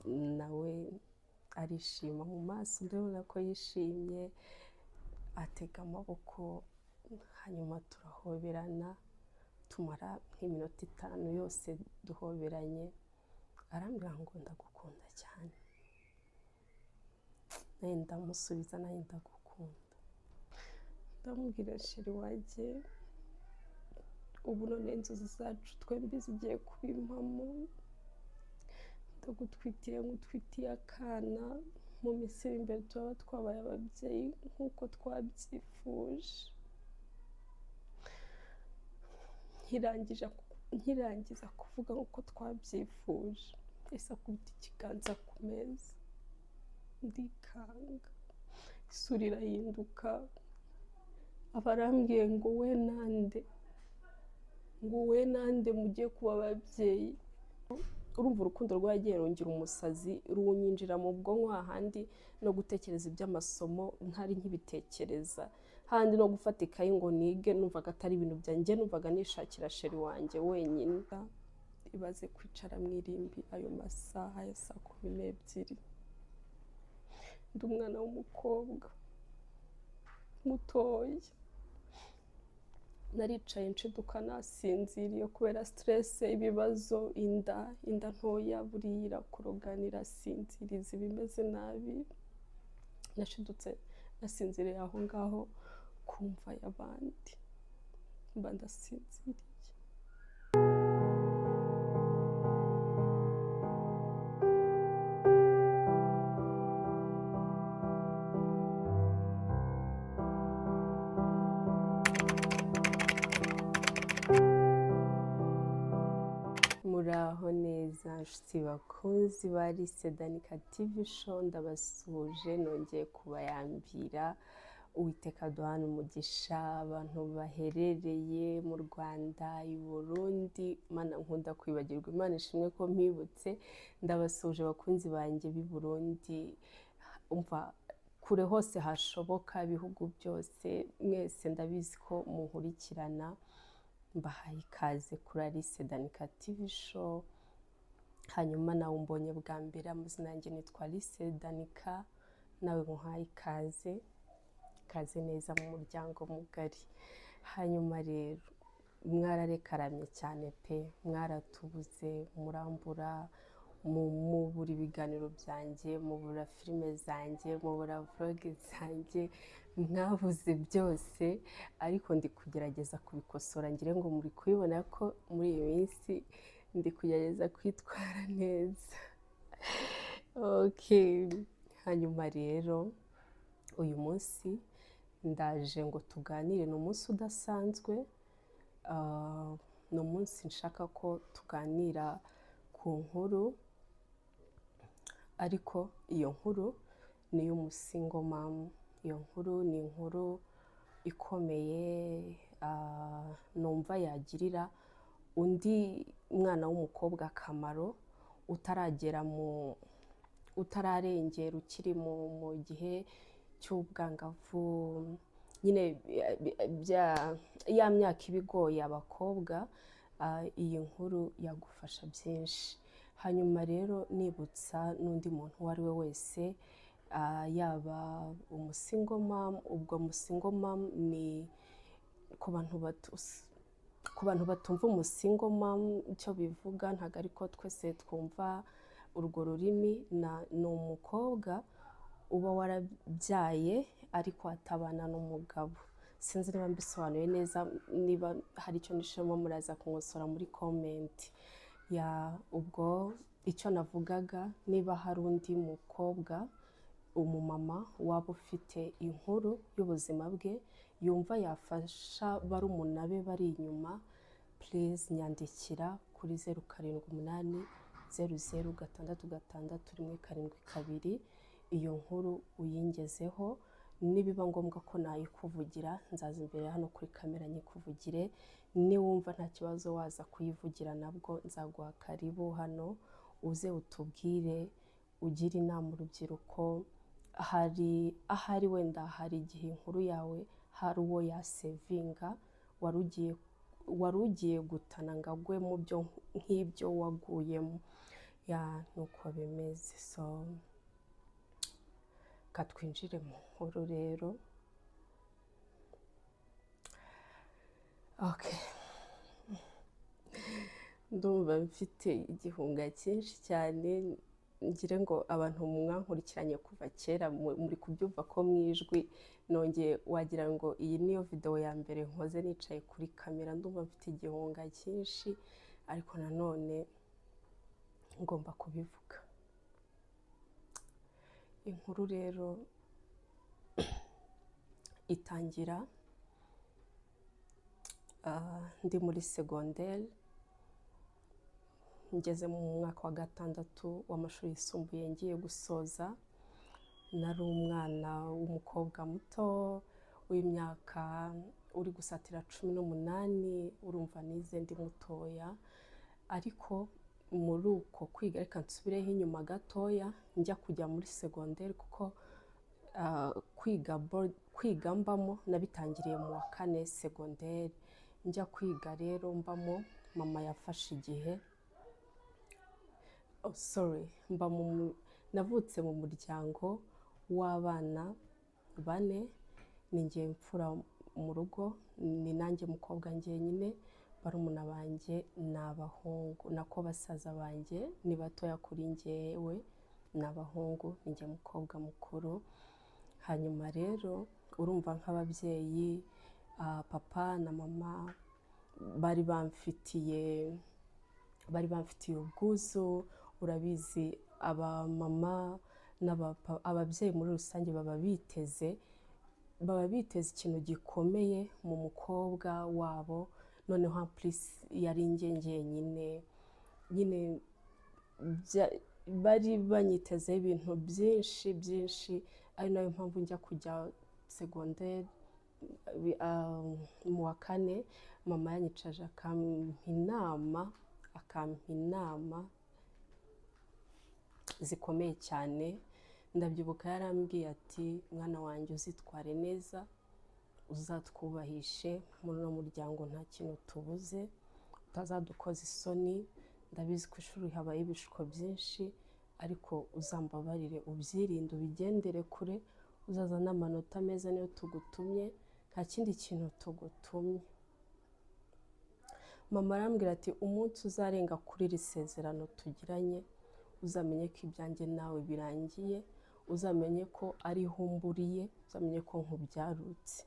nawe arishima mu maso, ndabona ko yishimye, atega amaboko, hanyuma turahoberana, tumara nk'iminota 5 yose duhoberanye, arambwira ngo ndagukunda cyane. Nawe ndamusubiza nawe ndagukunda. Ndamubwira sheri wanjye, ubu none inzozi zacu twembi zigiye kuba impamo, ndagutwitiye nk'utwitiye akana, mu minsi iri imbere turaba twabaye ababyeyi nk'uko twabyifuje. Nkirangiza kuvuga nk'uko twabyifuje, ese akubita ikiganza ku meza, ndikanga, isura irahinduka, aba arambwiye ngo we nande mugiye kuba ababyeyi. Urumva urukundo rwagiye rongera umusazi, runyinjira mu bwonko hahandi no gutekereza iby'amasomo ntari nkibitekereza, handi no gufata ikayi ngo nige numvaga atari ibintu byanjye, numvaga nishakira sheri wanjye wenyine. Ibaze kwicara mu irimbi ayo masaha ya 12:00, ndi umwana w'umukobwa mutoya, naricaye nshiduka nasinziriye kubera stress, ibibazo, inda ntoya buriya irakuroganira, sinziriza ibimeze nabi. Nashidutse nasinziriye aho ngaho kumva y'abandi, mba ndasinziriye. Muraho neza nshuti bakunzi ba Alice Danica TV show, ndabasuje nongeye kubayambira. Uwiteka duhana umugisha abantu baherereye mu Rwanda, i Burundi, Mana nkunda kwibagirwa, Imana ishimwe ko mpibutse. Ndabasuje bakunzi banjye b'i Burundi, umva kure hose hashoboka, ibihugu byose, mwese ndabizi ko munkurikirana. Mbahaye ikaze kuri Alice Danica TV show. Hanyuma nawe umbonye bwa mbere, amazina yanjye nitwa Alice Danica, nawe muhaye ikaze neza mu muryango mugari. Hanyuma rero mwararekaramye cyane pe, mwaratubuze, murambura, mubura ibiganiro byanjye, mubura filime zanjye, mubura vlog zanjye, mwabuze byose, ariko ndi kugerageza kubikosora. Ngire ngo muri kubibona ko muri iyi minsi ndi kugerageza kwitwara neza. Okay, hanyuma rero uyu munsi ndaje ngo tuganire. Ni umunsi udasanzwe, ni umunsi nshaka ko tuganira ku nkuru, ariko iyo nkuru ni iy'umusingo mama. Iyo nkuru ni inkuru ikomeye, numva yagirira undi mwana w'umukobwa akamaro utararengera, ukiri mu gihe cy'ubwangavu, nyine ya myaka ibigoye abakobwa. Iyi nkuru yagufasha byinshi. Hanyuma rero nibutsa n'undi muntu uwo ari we wese, yaba umusingo mom. Ubwo umusingo mom ni ku bantu batumva umusingo mom icyo bivuga, ntabwo ariko twese twumva urwo rurimi. Ni umukobwa uba warabyaye ariko atabana n'umugabo. Sinzi niba mbisobanuye neza, niba hari icyo nishemo muraza kunkosora muri comment. Ubwo icyo navugaga, niba hari undi mukobwa, umumama waba ufite inkuru y'ubuzima bwe yumva yafasha barumuna be bari inyuma, please nyandikira kuri 078 00666172. iyo nkuru uyingezeho, nibiba ngombwa ko nayikuvugira nzaza imbere hano kuri kamera nyikuvugire. Niwumva nta kibazo waza kuyivugira nabwo nzaguha karibu hano, uze utubwire, ugira inama urubyiruko. Ahari wenda hari igihe inkuru yawe hari uwo yasevinga, warugiye gutana ngo agwe mu byo nk'ibyo waguyemo. ya nuko bimeze. So katwinjire mu nkuru rero. Okay, ndumva mfite igihunga cyinshi cyane, ngire ngo abantu mwankurikiranye kuva kera muri kubyumva ko mwijwi nongeye wagira ngo iyi niyo video ya mbere nkoze nicaye kuri kamera. Ndumva mfite igihunga cyinshi ariko nanone ngomba kubivuga. Inkuru rero itangira ndi muri secondaire, ngeze mu mwaka wa 6 w'amashuri yisumbuye ngiye gusoza. Nari umwana w'umukobwa muto w'imyaka uri gusatira 18, urumva nize ndi mutoya. Ariko muri uko kwiga, reka nsubireho inyuma gatoya njya kujya muri secondaire, kuko kwiga mbamo nabitangiriye mu wa 4 secondaire. Njya kwiga rero mbamo, mama yafashe igihe, navutse mu muryango w'abana 4, ni njye mfura mu rugo, ni nanjye mukobwa njyenyine. Barumuna banjye ni abahungu, nako basaza banjye ni batoya kuri njyewe, ni abahungu, ni njye mukobwa mukuru. Hanyuma rero urumva nk'ababyeyi, papa na mama bari bamfitiye ubwuzu. Urabizi abamama ababyeyi muri rusange baba biteze ikintu gikomeye mu mukobwa wabo. Noneho plus yari njyenyine nyine, bari banyitezeho ibintu byinshi. Ari nayo mpamvu njya kujya secondaire mu wa 4, mama yanyicaje akampa inama zikomeye cyane. Ndabyibuka yarambwiye ati, mwana wanjye uzitware neza, uzatwubahishe, muri uno muryango nta kintu tubuze, utazadukoza isoni. Ndabizi ku ishuri habaye ibishuko byinshi, ariko uzambabarire ubyirinde, ubigendere kure, uzazana amanota meza niyo tugutumye, nta kindi kintu tugutumye. Mama arambwira ati, umunsi uzarenga kuri iri sezerano tugiranye, uzamenye ko ibyanjye nawe birangiye, uzamenye ko ari humburiye, uzamenye ko nkubyarutse.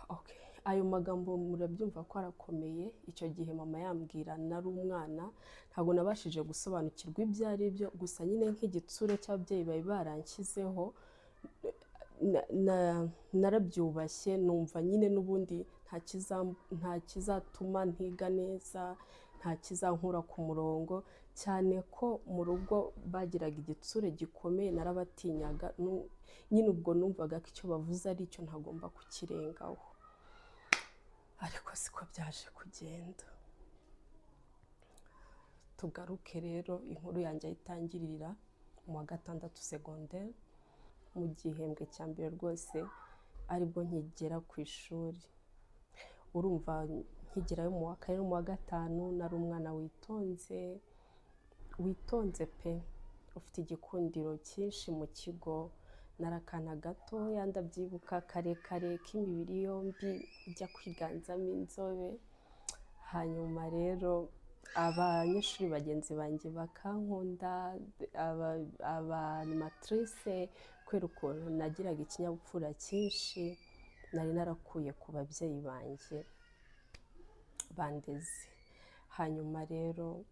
Okay, ayo magambo murabyumva ko arakomeye. Icyo gihe mama yambwira nari umwana, ntabwo nabashije gusobanukirwa ibyo ari byo, gusa nyine nk'igitsure cy'ababyeyi bari baranshyizeho, narabyubashye, numva nyine n'ubundi nta kizatuma ntiga neza, nta kizankura ku murongo, cyane ko mu rugo bagiraga igitsure gikomeye, narabatinyaga. Nyine ubwo numvaga ko icyo bavuze ari cyo, ntagomba kukirengaho. Ariko siko byaje kugenda. Tugaruke rero, inkuru yanjye itangirira mu wa 6 secondaire, mu gihembwe cya mbere rwose, aribwo nkigera ku ishuri. Urumva nkigerayo mu wa 4 no mu wa 5, nari umwana witonze pe, ufite igikundiro cyinshi mu kigo. Narakana gatoya, ndabyibuka, karekare k'imibiri yombi, ijya kwiganzamo inzobe. Hanyuma rero abanyeshuri bagenzi banjye bakankunda, abanimatrice, kubera ukuntu nagiraga ikinyabupfura cyinshi nari narakuye ku babyeyi banjye bandeze. Hanyuma rero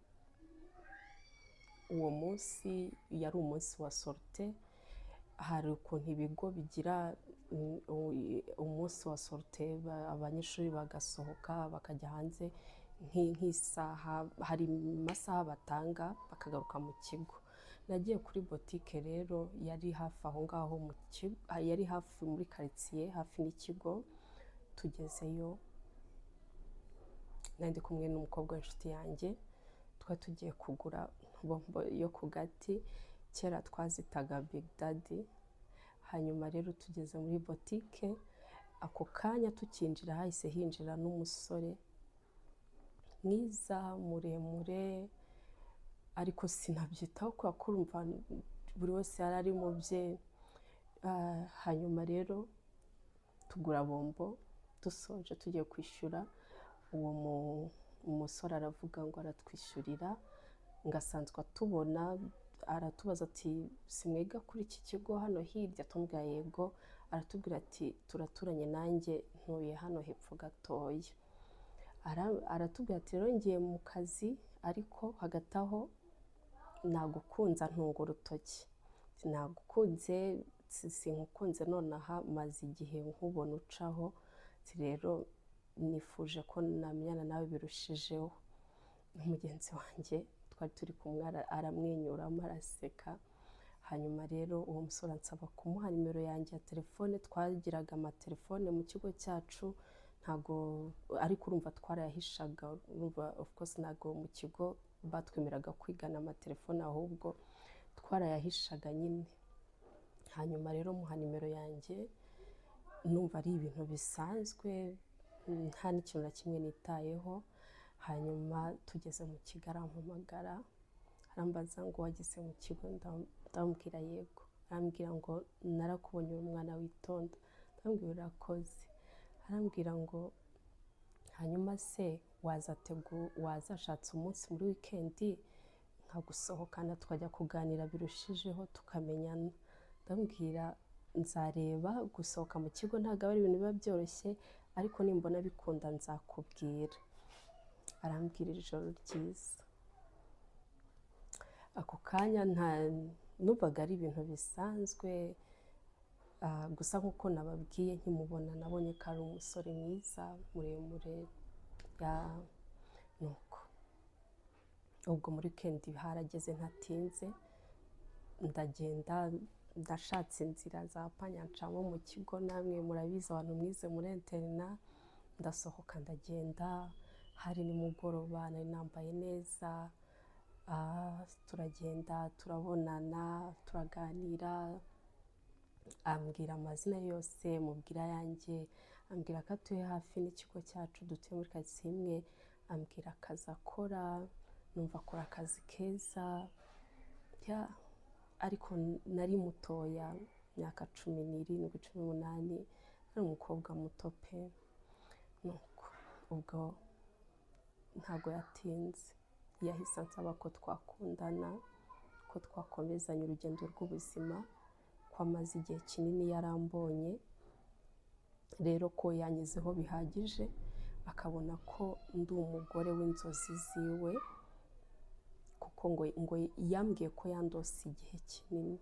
uwo munsi yari umunsi wa sortie. Hari ukuntu ibigo bigira umunsi wa sortie, abanyeshuri bagasohoka bakajya hanze nk'isaha, hari amasaha batanga bakagaruka mu kigo. Nagiye kuri boutique rero, yari hafi aho ngaho mu kigo, yari hafi muri quartier hafi n'ikigo. Tugezeyo nandi kumwe n'umukobwa w'inshuti yanjye, tugiye kugura bombo yo ku gati, kera twazitaga Big Daddy. Hanyuma rero tugeze muri boutique, ako kanya tukinjira hahise hinjira n'umusore mwiza muremure, ariko sinabyitaho kubera ko urumva buri wese yari ari mu bye. Hanyuma rero tugura bombo, dusoje tugiye kwishyura, uwo umusore aravuga ngo aratwishyurira, ngo asanzwe atubona, aratubaza ati simwega kuri iki kigo hano hirya? Tumubwira yego. Aratubwira ati turaturanye, nanjye ntuye hano hepfo gatoya. Aratubwira ati rero ngiye mu kazi, ariko hagati aho nagukunze, ntunga urutoki, nagukunze, sinkukunze nonaha, maze igihe nkubona ucaho, rero nifuje ko namenyana nawe birushijeho. Mugenzi wanjye twari turi kumwe aramwenyuramo araseka. Hanyuma rero uwo musore ansaba kumuha nimero yanjye ya telefone. Twagiraga amatelefone mu kigo cyacu, ntago ariko urumva twarayahishaga, urumva of course ntago mu kigo batwemeraga kwigana amatelefone, ahubwo twarayahishaga nyine. Hanyuma rero muha nimero yanjye, numva ari ibintu bisanzwe, nta n'ikintu na kimwe nitayeho. Hanyuma tugeze mu kigo arampamagara, arambaza ngo wageze mu kigo? Ndamubwira yego. Arambwira ngo narakubonye uri umwana witonda. Ndamubwira urakoze. Arambwira ngo hanyuma se wazashatse umunsi muri wikendi nkagusohokana tukajya kuganira birushijeho tukamenyana? Ndamubwira nzareba, gusohoka mu kigo ntabwo ari ibintu biba byoroshye, ariko nimbona bikunda nzakubwira. Arambwira ijoro ryiza. Ako kanya numvaga ari ibintu bisanzwe, gusa nk'uko nababwiye nkimubona nabonye ko ari umusore mwiza muremure. Nuko ubwo muri weekend harageze ntatinze, ndagenda, ndashatse inzira za panyancamo mu kigo, namwe murabizi abantu mwize muri interina. Ndasohoka ndagenda, hari nimugoroba, nari nambaye neza. Turagenda turabonana, turaganira, ambwira amazina yose, mubwira yanjye, ambwira ko atuye hafi n'ikigo cyacu, dutuye muri karitsiye imwe. Ambwira akazi akora, numva akora akazi keza, ariko nari mutoya, imyaka 17, 18, ari umukobwa muto pe. Nuko ubwo ntabwo yatinze, yahise ansaba ko twakundana, ko twakomezanya urugendo rw'ubuzima, ko amaze igihe kinini yarambonye, rero ko yanyizeho bihagije, akabona ko ndi umugore w'inzozi ziwe, kuko ngo yambwiye ko yandose igihe kinini.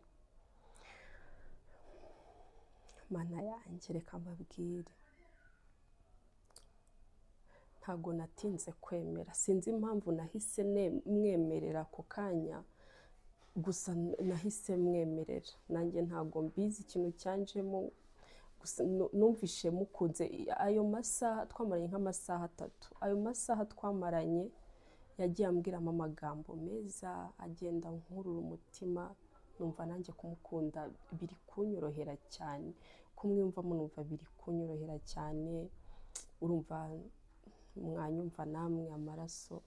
Mana yanjye, reka mbabwire, ntabwo natinze kwemera. Sinzi impamvu nahise mwemerera ako kanya, gusa nahise mwemerera. Nanjye ntabwo mbizi ikintu cyanjemo, gusa numvishe mukunze. Ayo masaha twamaranye nk'amasaha 3, ayo masaha twamaranye yagiye ambwiramo amagambo meza, agenda nkurura umutima, numva nanjye kumukunda biri kunyorohera cyane. Kumwiyumvamo numva biri kunyorohera cyane. Urumva mwanyumva namwe amaraso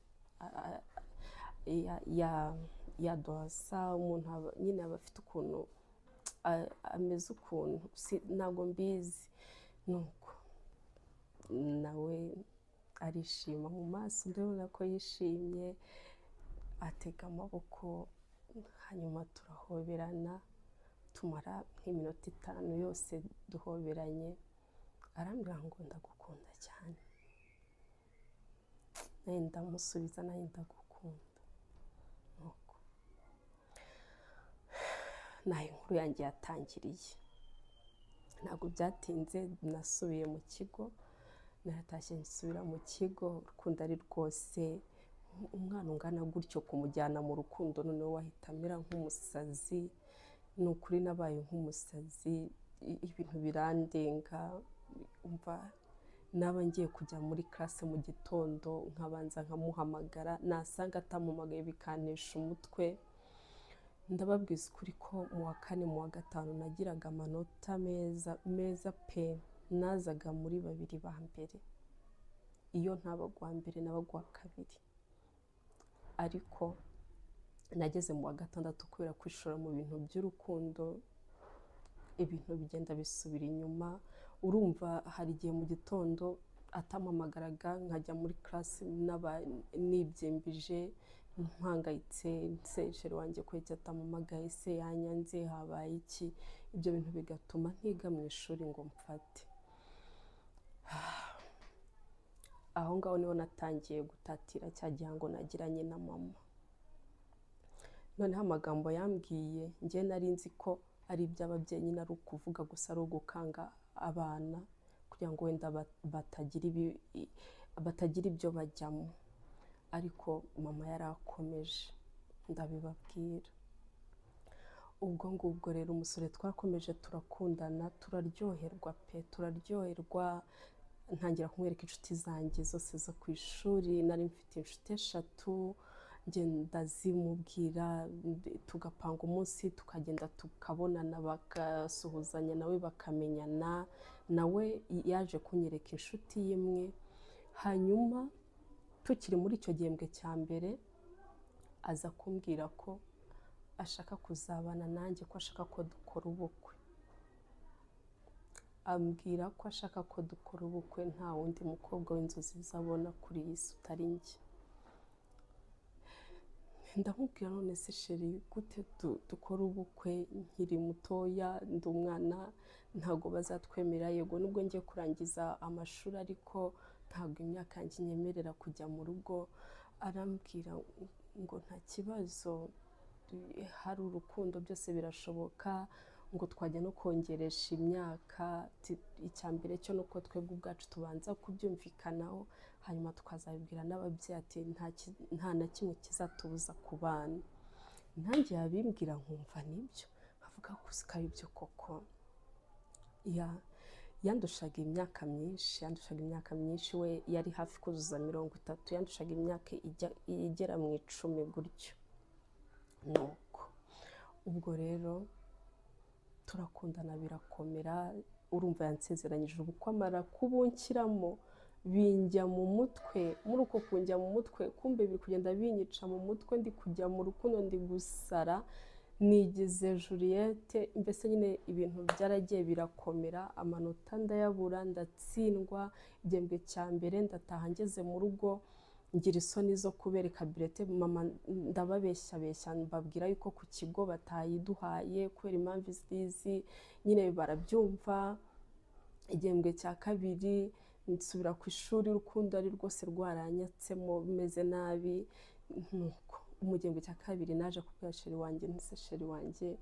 yadosa, umuntu nyine aba afite ukuntu ameze, ukuntu ntabwo mbizi. Nuko nawe arishima mu maso, ndabona ko yishimye, atega amaboko, hanyuma turahoberana, tumara nk'iminota 5 yose duhoberanye. Arambwira ngo ndagukunda cyane, nawe ndamusubiza nawe ndagukunda. Nuko nayo inkuru yanjye yatangiriye. Ntabwo byatinze, nasubiye mu kigo, naratashye nsubira mu kigo. Urukundo ari rwose, umwana ungana gutyo kumujyana mu rukundo, noneho wahita amera nk'umusazi. Ni ukuri nabaye nk'umusazi, ibintu birandenga. Umva naba ngiye kujya muri classe mu gitondo, nkabanza nkamuhamagara, nasanga atampamagaye bikanesha umutwe. Ndababwiza ukuri ko mu wa 4 mu wa 5 nagiraga amanota meza pe, nazaga muri 2 ba mbere. Iyo ntabagwa mbere nabagwa 2, ariko nageze mu wa gatandatu kubera kwishora mu bintu by'urukundo ibintu bigenda bisubira inyuma. Urumva hari igihe mu gitondo atampamagaraga nkajya muri classe nibyimbije mpangayitse, se sheri wanjye ko atampamagaye, se yanyanze, habaye iki? Ibyo bintu bigatuma ntiga mu ishuri ngo mfate. Aho ngaho niho natangiye gutatira cya gihango nagiranye na mama. Noneho amagambo yambwiye njye nari nzi ko ari iby'ababyeyi nyine, ari ukuvuga gusa, ari ugukanga abana kugira ngo wenda batagira ibyo bajyamo, ariko mama yari akomeje ndabibabwira. Ubwo ngubwo rero umusore twakomeje turakundana, turaryoherwa pe, turaryoherwa. Ntangira kumwereka inshuti zanjye zose zo ku ishuri, nari mfite inshuti 3 ngenda zimubwira, tugapanga umunsi tukagenda tukabonana, bagasuhuzanya, nawe bakamenyana. Nawe yaje kunyereka inshuti imwe. Hanyuma tukiri muri icyo gihembwe cya mbere aza kumbwira ko ashaka kuzabana nanjye, ko ashaka ko dukora ubukwe. Ambwira ko ashaka ko dukora ubukwe, nta wundi mukobwa w'inzozi zabona kuri iyi si utari njye. Ndamubwira none se sheri, gute dukora ubukwe nkiri mutoya, ndi umwana, ntago bazatwemera? Yego nubwo ngiye kurangiza amashuri, ariko ntago imyaka yanjye nyemerera kujya mu rugo. Arambwira ngo nta kibazo, hari urukundo, byose birashoboka, ngo twajya no kongeresha imyaka. Icya mbere cyo nuko twebwe ubwacu tubanza kubyumvikanaho, hanyuma tukazabibwira n'ababyeyi ati nta na kimwe kizatubuza kubana. Nanjye yabimbwira nkumva nibyo, nkavuga ko ari byo koko. Yandushaga imyaka myinshi, we yari hafi kuzuza 30, yandushaga imyaka igera mu 10 gutyo. Nuko ubwo rero turakundana birakomera. Urumva yansezeranyije ubukwe, amara kubunkiramo binjya mu mutwe. Muri uko kunjya mu mutwe, kumbe biri kugenda binyica mu mutwe, ndi kujya mu rukundo, ndi gusara, nigize Juliette. Mbese nyine ibintu byaragiye birakomera, amanota ndayabura, ndatsindwa. Igihembwe cya mbere ndataha, ngeze mu rugo ngira isoni zo kubereka birete mama, ndababeshya mbabwira yuko ku kigo batayiduhaye kubera impamvu izi nyine, barabyumva. Igihembwe cya kabiri nsubira ku ishuri, urukundo ari rwose rwaranyatsemo, bimeze nabi. Nuko mu gihembwe cya kabiri naje kubwira sheri wanjye, ntise sheri wanjye,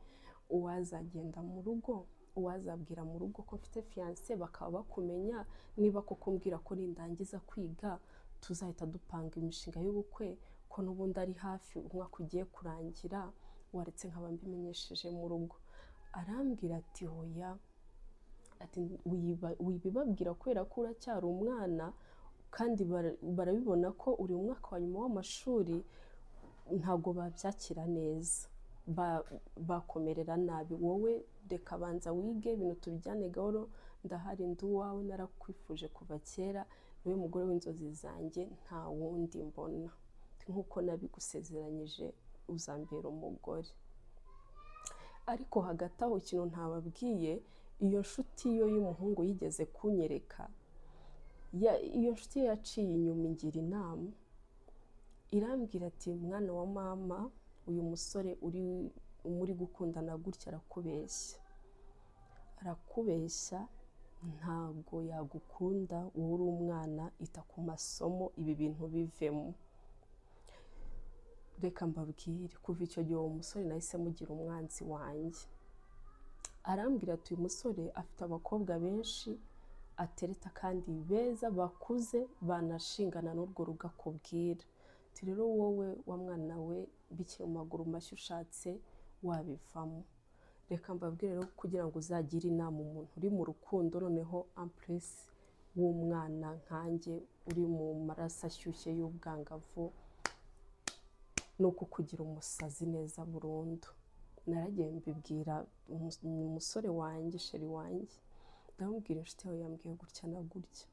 uwazagenda mu rugo, uwazabwira mu rugo ko mfite fiancé, bakaba bakumenya, niba koko mbwira ko nindangiza kwiga tuzahita dupanga imishinga y'ubukwe, ko n'ubundi ari hafi, umwaka ugiye kurangira, waretse nkaba mbimenyesheje mu rugo. Arambwira ati hoya, ati wibibabwira kubera ko uracyari umwana, kandi barabibona ko uri umwaka wa nyuma w'amashuri, ntago babyakira neza, bakomerera nabi. Wowe reka banza wige, ibintu tubijyane gahoro, ndahari, ndi uwawe, narakwifuje kuva kera, niwe mugore w'inzozi zanjye, nta wundi mbona. Nk'uko nabigusezeranyije, uzambera umugore. Ariko hagati aho ikintu ntababwiye, iyo nshuti yo y'umuhungu yigeze kunyereka, iyo nshuti yaciye inyuma ingira inama, irambwira ati mwana wa mama, uyu musore muri gukundana gutya arakubeshya, ntago yagukunda, wowe uri umwana, ita ku masomo, ibi bintu bivemo. Reka mbabwire, kuva icyo gihe uwo musore nahise mugira umwanzi wanjye. Arambwira ati uyu musore afite abakobwa benshi atereta, kandi beza, bakuze, banashingana n'urwo rugo akubwira. Ati rero wowe wa mwana we, bikiri mu maguru mashya, ushatse wabivamo. Reka mbabwire rero, kugira ngo uzagire inama umuntu uri mu rukundo, noneho ampuresi w'umwana nkanjye, uri mu maraso ashyushye y'ubwangavu, ni uko kugira umusazi neza burundu. Naragiye mbibwira umusore wanjye, sheri wanjye, ndamubwira inshuti yawe yambwiye gutya na gutya.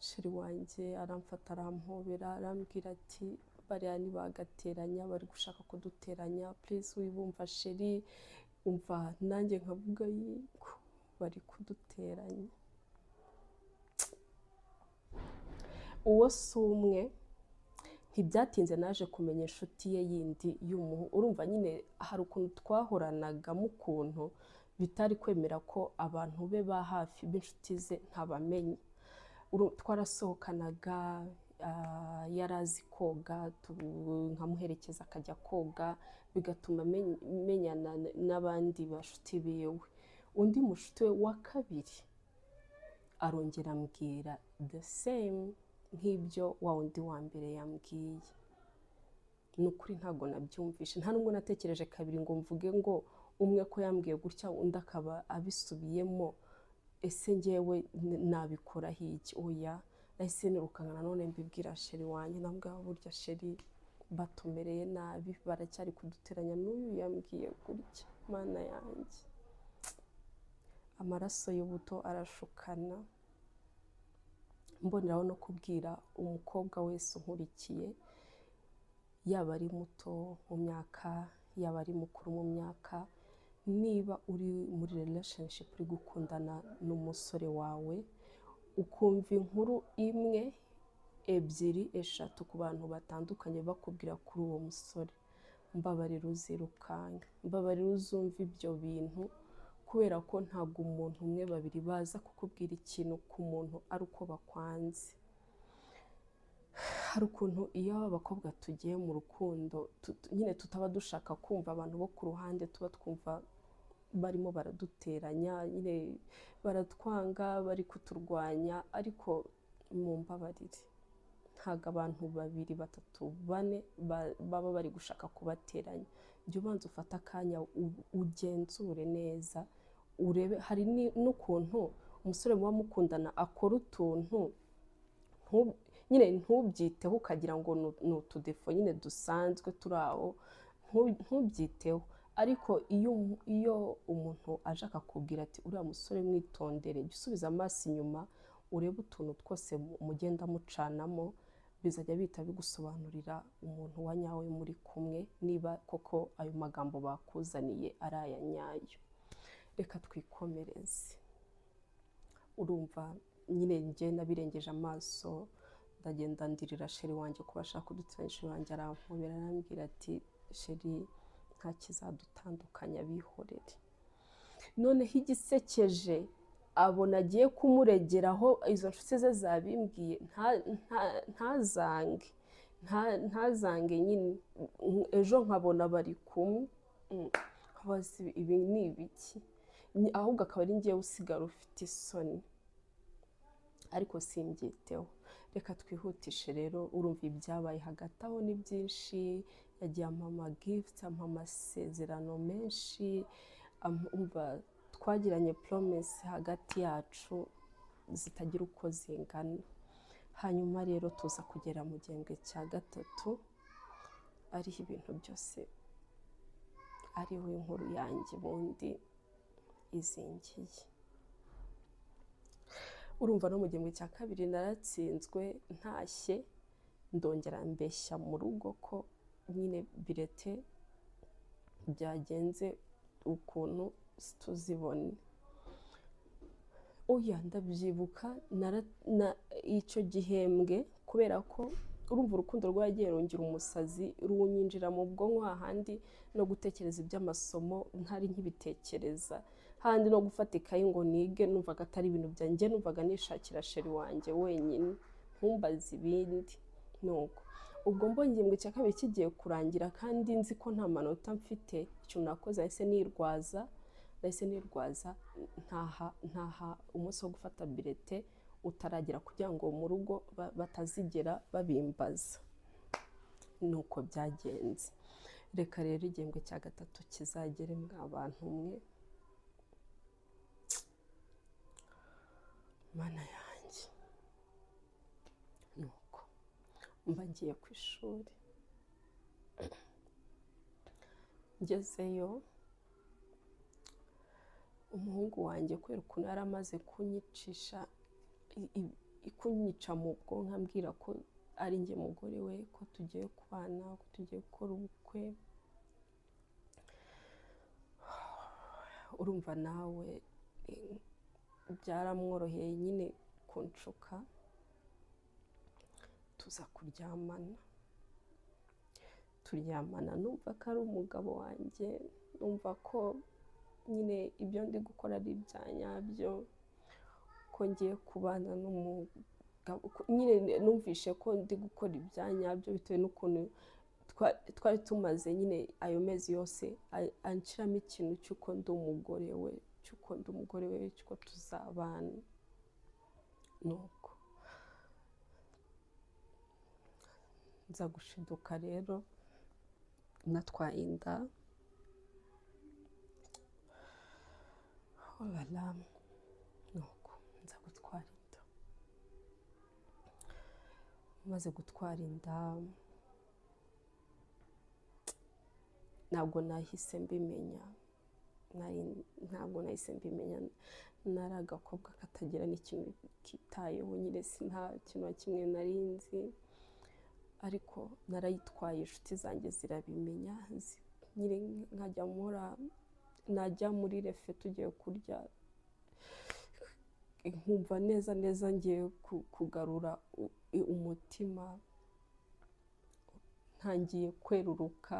Sheri wanjye aramfata, arampobera, arambwira ati bariya ntibagateranya bari gushaka kuduteranya please wibumva sheri umva nanjye nkavuga yego bari kuduteranya. Uwo si umwe ntibyatinze naje kumenya inshuti ye yindi urumva nyine hari ukuntu twahoranagamo ukuntu bitari kwemera ko abantu be ba hafi b'inshuti ze ntabamenye. Twarasohokanaga yari azi koga nkamuherekeza akajya koga bigatuma menyana n'abandi bashuti biwe. Undi mushuti we wa kabiri arongera ambwira the same nk'ibyo wa undi wa mbere yambwiye. Ni ukuri ntabwo nabyumvishe, nta nubwo natekereje kabiri ngo mvuge ngo umwe ko yambwiye gutya undi akaba abisubiyemo ese njyewe nabikora iki. Oya nahise nirukana nanone mbibwira sheri wanjye nambwira burya sheri batumereye nabi baracyari kuduteranya n'uyu yambwiye gutya. Mana yanjye amaraso y'ubuto arashukana. Mboneraho no kubwira umukobwa wese unkurikiye yaba ari muto mu myaka yaba ari mukuru mu myaka, niba uri muri relationship uri gukundana n'umusore wawe ukumva inkuru imwe ebyiri eshatu ku bantu batandukanye bakubwira kuri uwo musore, mbabarira uzirukanka, mbabarira uzumva ibyo bintu, kubera ko ntabwo umuntu umwe babiri baza kukubwira ikintu ku muntu ari uko bakwanze. Hari ukuntu iyo abakobwa tugiye mu rukundo nyine tutaba dushaka kumva abantu bo ku ruhande, tuba twumva barimo baraduteranya nyine baratwanga bari kuturwanya, ariko mumbabarire ntabwo abantu babiri batatu bane baba bari gushaka kubateranya. Jya ubanza ufate akanya ugenzure neza urebe. Hari n'ukuntu umusore muba mukundana akora utuntu nyine ntubyiteho ukagira ngo ni utudefo nyine dusanzwe turi aho, ntubyiteho. Ariko iyo umuntu aje akakubwira ati uriya musore mwitondere, jya usubiza amaso inyuma urebe utuntu twose mugenda mucanamo, bizajya bihita bigusobanurira umuntu wa nyawe muri kumwe, niba koko ayo magambo bakuzaniye ari aya nyayo. Reka twikomereze. Urumva nyine njye nabirengeje amaso ndagenda ndirira sheri wanjye ko bashaka kuduteranya. Sheri wanjye arampobera arambwira ati sheri nta kizadutandukanya bihorere. Noneho igisekeje abona agiye kumuregeraho izo nshuti ze zabimbwiye, ntazange nyine ejo nkabona bari kumwe, ibi ni ibiki, ahubwo akaba ari njyewe usigara ufite isoni, ariko simbyiteho. Reka twihutishe rero. Urumva ibyabaye hagati aho ni byinshi, yagiye ampa amagifuti, ampa amasezerano menshi, umva twagiranye poromesi hagati yacu zitagira uko zingana. Hanyuma rero tuza kugera mu gihembwe cya gatatu ariho ibintu byose ariho inkuru yanjye ubundi izingiye. Urumva no mu gihembwe cya kabiri naratsinzwe, ntashye ndongera mbeshya mu rugo ko nyine birete byagenze ukuntu tuzibone. Oya ndabyibuka icyo gihembwe, kubera ko urumva urukundo rwagiye rungira umusazi, runyinjira mu bwonko hahandi no gutekereza iby'amasomo ntari nkibitekereza, handi no gufata ikayi ngo nige numvaga atari ibintu byanjye, numvaga nishakira sheri wanjye wenyine ntumbaze ibindi. Nuko ubwo mbonye igihembwe cya kabiri kigiye kurangira kandi nzi ko nta manota mfite, icyo nakoze nahise nirwaza ntaha umunsi wo gufata birete utaragera kugira ngo mu rugo batazigera babimbaza. Nuko byagenze. Reka rero igihembwe cya gatatu kizagere mwa bantu mwe, mana yanjye. Nuko mba ngiye ku ishuri, ngezeyo umuhungu wanjye kubera ukuntu yari amaze kunyica mu bwonko ambwira ko ari njye mugore we, ko tugiye kubana, ko tugiye gukora ubukwe. Urumva nawe byaramworoheye nyine kunshuka, tuza turyamana numva ko ari umugabo wanjye, numva ko nyine ibyo ndi gukora ari ibya nyabyo, ko ngiye kubana n'umugabo, nyine numvishe ko ndi gukora ibya nyabyo bitewe n'ukuntu twari tumaze nyine ayo mezi yose anshyiramo ikintu cy'uko ndi umugore we, cy'uko tuzabana. Nuko nza gushiduka rero natwaye inda, nuko nza gutwara inda. Maze gutwara inda ntabwo nahise mbimenya, nari agakobwa katagira n'ikintu kitayeho, nyine nta kintu na kimwe nari nzi, ariko narayitwaye, inshuti zanjye zirabimenya, nyine najya muri refe tugiye kurya, nkumva neza neza ngiye kugarura umutima, ntangiye kweruruka.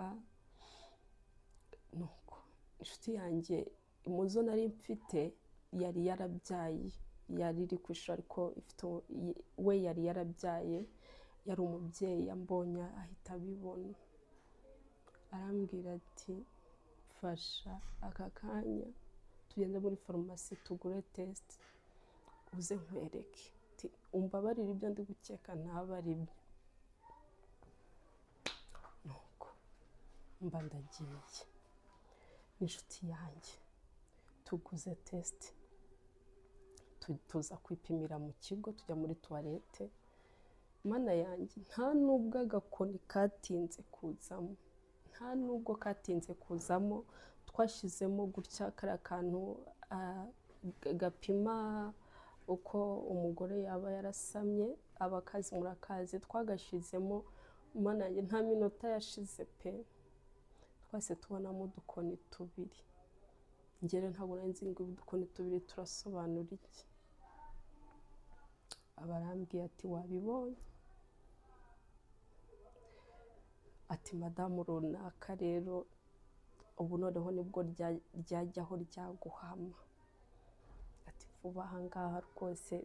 Nuko inshuti yanjye muzo nari mfite yari yarabyaye, yari iri ku ishuri ariko we yari yarabyaye, yari umubyeyi, yambonye ahita abibona, arambwira ati fasha aka kanya tugende muri farumasi tugure test uze nkwereke, umbabarire ibyo ndi gukeka ntaba ari byo. Nuko mba ndagiye inshuti yanjye, tuguze test, tuza kwipimira mu kigo, tujya muri tuwarete. Mana yanjye, nta nubwo agakoni katinze kuzamo, twashyizemo gutya kariya kantu gapima uko umugore yaba yarasamye, abakazi murakazi, twagashyizemo. Mana yanjye, nta minota yashize pe, twese tubonamo udukoni tubiri. Ngere ntabwo nari nzi ngo udukoni tubiri turasobanura iki. Abarambwiye ati wabibonye, ati madamu runaka rero ubu noneho nibwo ryajyaho ryaguhama, ati vuba aha ngaha rwose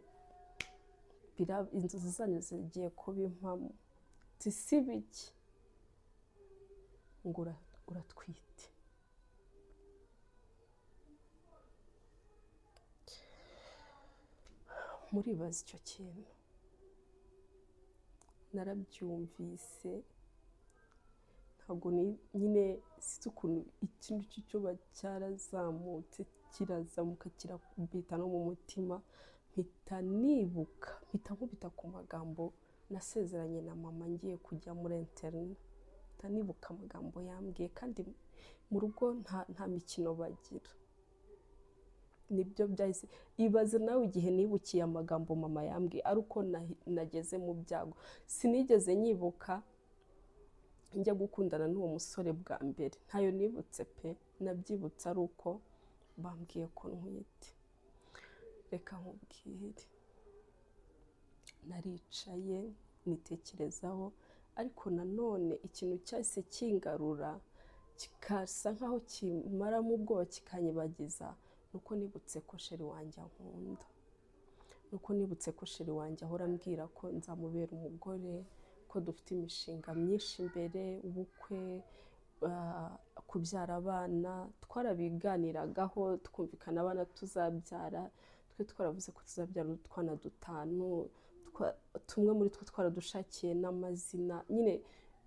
inzozi zanyu zigiye kuba impamo, si biki ngo uratwite. Muribaza icyo kintu, narabyumvise, ntabwo nyine sinzi ukuntu ikintu cy'icyuba cyarazamutse kirazamuka kirakubita no mu mutima, mpita nkubita ku magambo nasezeranye na mama ngiye kujya muri internet, mpita nibuka amagambo yambwiye, kandi mu rugo nta mikino bagira. Nibyo byahise, ibaze nawe igihe nibukiye amagambo mama yambwiye ari uko nageze mu byago. Sinigeze nyibuka njya gukundana n'uwo musore bwa mbere, ntayo nibutse pe, nabyibutse ari uko bambwiye ko ntwite. Reka nkubwire, naricaye nitekerezaho, ariko nanone ikintu cyahise kingarura kikasa nkaho kimaramo ubwoba kikanyibagiza, nuko nibutse ko sheri wanjye ankunda, nuko nibutse ko sheri wanjye ahora ambwira ko nzamubera umugore, ko dufite imishinga myinshi imbere, ubukwe, kubyara abana. Twarabiganiragaho twumvikana abana tuzabyara, twe twaravuze ko tuzabyara utwana 5, tumwe muri two twaradushakiye n'amazina, nyine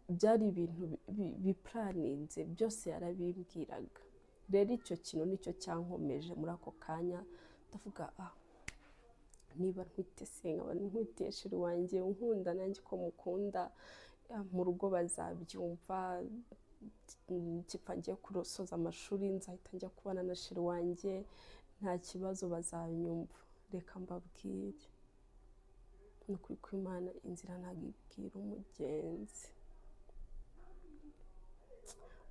byari ibintu biplaninze, byose yarabimbwiraga. Rero icyo kintu nicyo cyankomeje muri ako kanya, ndavuga niba ntwite nkaba ntwitiye sheri wanjye unkunda nanjye ko mukunda, mu rugo bazabyumva, nkipfa ngiye kusoza amashuri nzahita njya kubana na sheri wanjye, nta kibazo bazanyumva. Reka mbabwire, ni ukuri kw'Imana inzira ntabwo ibwira umugenzi.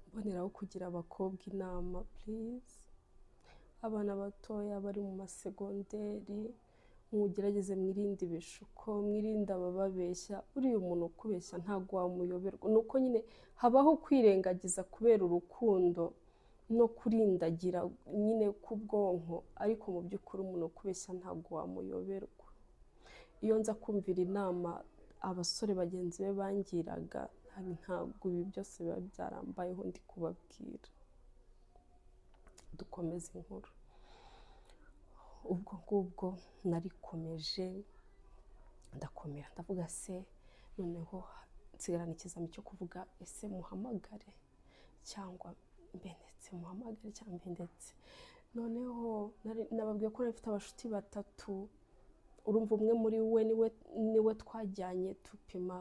Mboneraho kugira abakobwa inama please, abana batoya bari mu masegonderi, mugerageze mwirinde ibishuko, mwirinde abababeshya. Uriya umuntu ukubeshya ntabwo wamuyoberwa, nuko nyine habaho kwirengagiza kubera urukundo no kurindagira nyine k'ubwonko, ariko mu by'ukuri umuntu ukubeshya ntabwo wamuyoberwa. Iyo nza kumvira inama abasore bagenzi be bangiraga, ntabwo ibi byose biba byarambayeho ndi kubabwira. Dukomeze inkuru. Ubwo ngubwo narikomeje ndakomera, ndavuga se noneho nsigarana ikizami cyo kuvuga ese muhamagare cyangwa mbendetse, muhamagare cyangwa mbendetse. Noneho nababwiye ko nafite abashuti batatu, urumva umwe muri we niwe twajyanye tupima,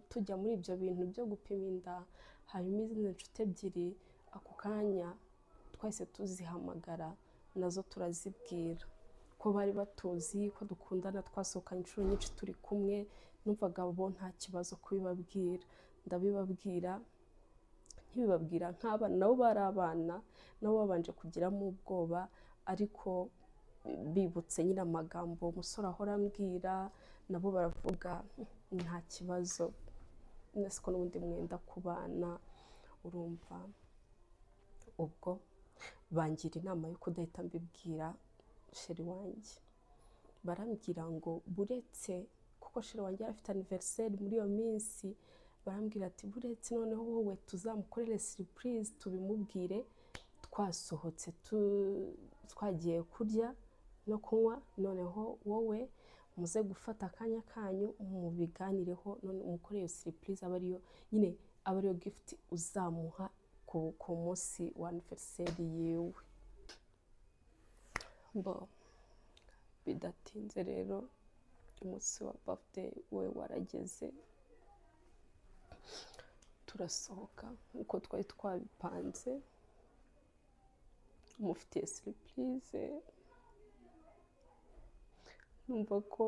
tujya muri ibyo bintu byo gupima inda. Hanyuma izindi nshuti ebyiri ako kanya twahise tuzihamagara, nazo turazibwira ko bari batuzi ko dukundana, twasohokanye inshuro nyinshi turi kumwe. Numvaga bo nta kibazo kubibabwira, ndabibabwira. Nkibibabwira nk'abana, nabo bari abana, nabo babanje kugiramo ubwoba, ariko bibutse nyine amagambo umusore ahora ambwira, nabo baravuga nta kibazo, nese ko n'ubundi mwenda kubana, urumva. Ubwo bangira inama yo kudahita mbibwira sheri wanjye. Barambwira ngo buretse, kuko sheri wanjye yari afite anniversaire muri iyo minsi, barambwira ati buretse noneho wowe tuzamukorere surprise, tubimubwire twasohotse twagiye kurya no kunywa, noneho wowe muze gufata akanya kanyu mubiganireho, none umukoreye iyo surprise aba ariyo nyine, aba ariyo gift uzamuha ku munsi wa anniversaire yiwe. Bidatinze rero umunsi wa birthday we warageze, turasohoka nkuko twari twabipanze, mufitiye surprise. Numva ko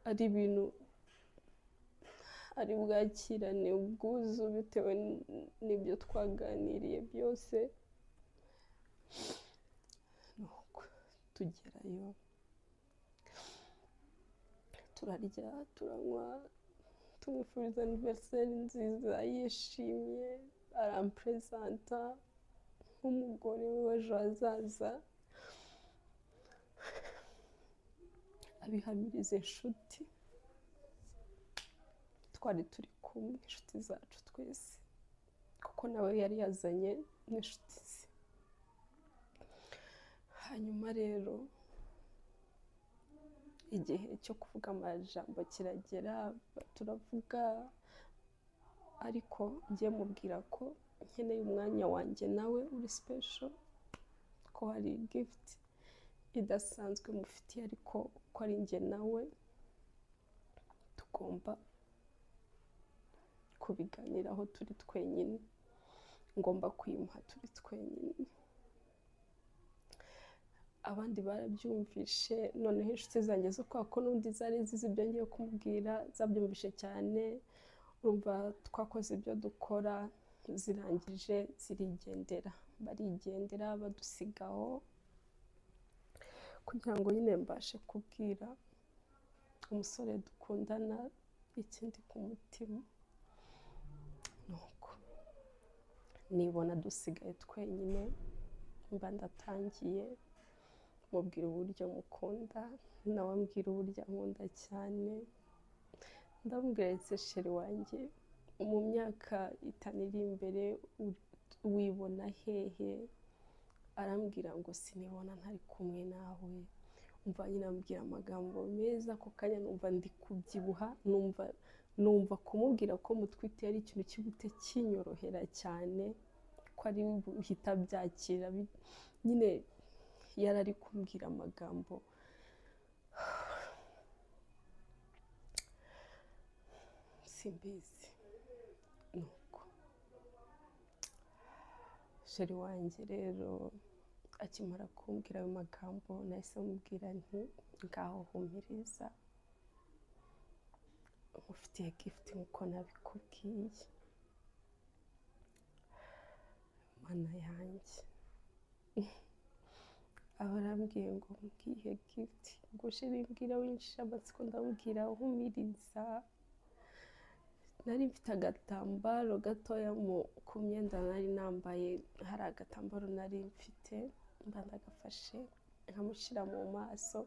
ari ibintu ari bwakirane ubwuzu bitewe n'ibyo twaganiriye byose. Nuko tugerayo turarya turanywa, tumwifuriza anniversaire nziza, yishimye, arampresenta nk'umugore we w'ejo hazaza, abihamiriza inshuti twari turi kumwe, inshuti zacu twese, kuko nawe yari yazanye n'inshuti ze. Hanyuma rero igihe cyo kuvuga amajambo kiragera, turavuga, ariko ngiye mubwira ko nkeneye umwanya wanjye nawe uri special, ko hari gift idasanzwe mufitiye, ariko ko ari njye nawe tugomba kubiganiraho turi twenyine, ngomba kwimuha turi twenyine. Abandi barabyumvishe, noneho inshuti zanjye zo kwa ko n'undi zari zizi ibyo ngiye kumubwira zabyumvishe cyane. Urumva twakoze ibyo dukora, zirangije zirigendera, barigendera badusigaho, kugira ngo nyine mbashe kubwira umusore dukundana ikindi ku mutima. Nuko nibona dusigaye twenyine, mba ndatangiye mubwira uburyo mukunda, nawe ambwira uburyo ankunda cyane. Ndamubwira ati sheri wanjye, mu myaka 5 iri imbere wibona hehe? Arambwira ngo sinibona ntari kumwe nawe. Umva nyine ambwira amagambo meza, ko kanya numva ndi kubyibuha, numva kumubwira ko mutwite ari ikintu kibute kinyorohera cyane, ko ari uhita byakira. Nyine yarari kumbwira amagambo simbizi. Nuko sheri wanjye rero akimara kumbwira ayo magambo nahise mubwira nti ngaho humiriza, nkufitiye gift nk'uko nabikubwiye. Mana yanjye, aba arambwiye ngo mbwiye gift, ubwo sheri mbwira winjira amatsiko, ndamubwira humiriza. Nari mfite agatambaro gatoya ku myenda nari nambaye, hari agatambaro nari mfite mba ndagafashe nkamushyira mu maso,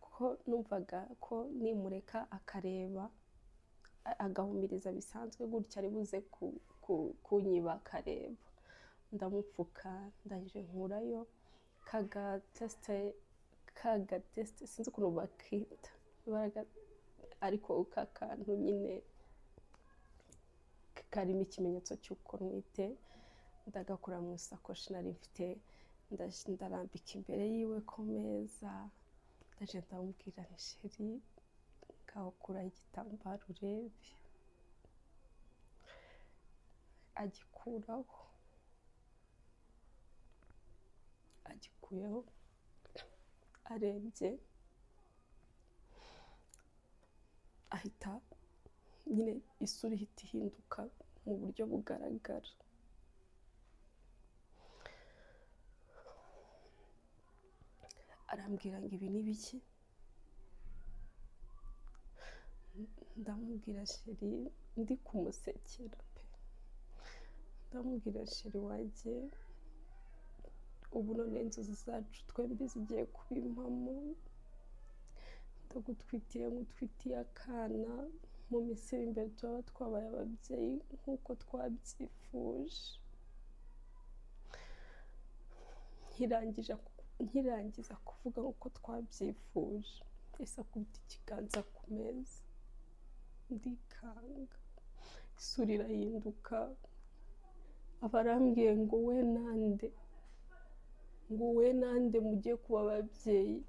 kuko numvaga ko nimureka akareba agahumiriza bisanzwe gutya ari buze kunyiba akareba. Ndamupfuka, ndangije nkurayo kagatesite sinzi ukuntu bakita, ariko kakantu nyine karimo ikimenyetso cy'uko ntwite, ndagakura mu isakoshi nari mfite, ndarambika imbere yiwe ku meza, ndaje ndamubwira nti sheri ngaho kuraho igitambaro urebe. Agikuraho, agikuyeho, arebye ahita nyine isura ihita ihinduka mu buryo bugaragara. Arambwira ngo ibi ni biki? Ndamubwira sheri, ndi kumusekera pe, ndamubwira sheri wanjye, ubu none inzozi zacu twembi zigiye kuba impamo, ndagutwitiye nk'utwitiye akana, mu minsi iri imbere turaba twabaye ababyeyi nk'uko twabyifuje. Nkirangiza kuvuga nk'uko twabyifuje, ese akubita ikiganza ku meza, ndikanga, isura irahinduka. Aba arambwiye ngo we nande, ngo we nande mugiye kuba ababyeyi.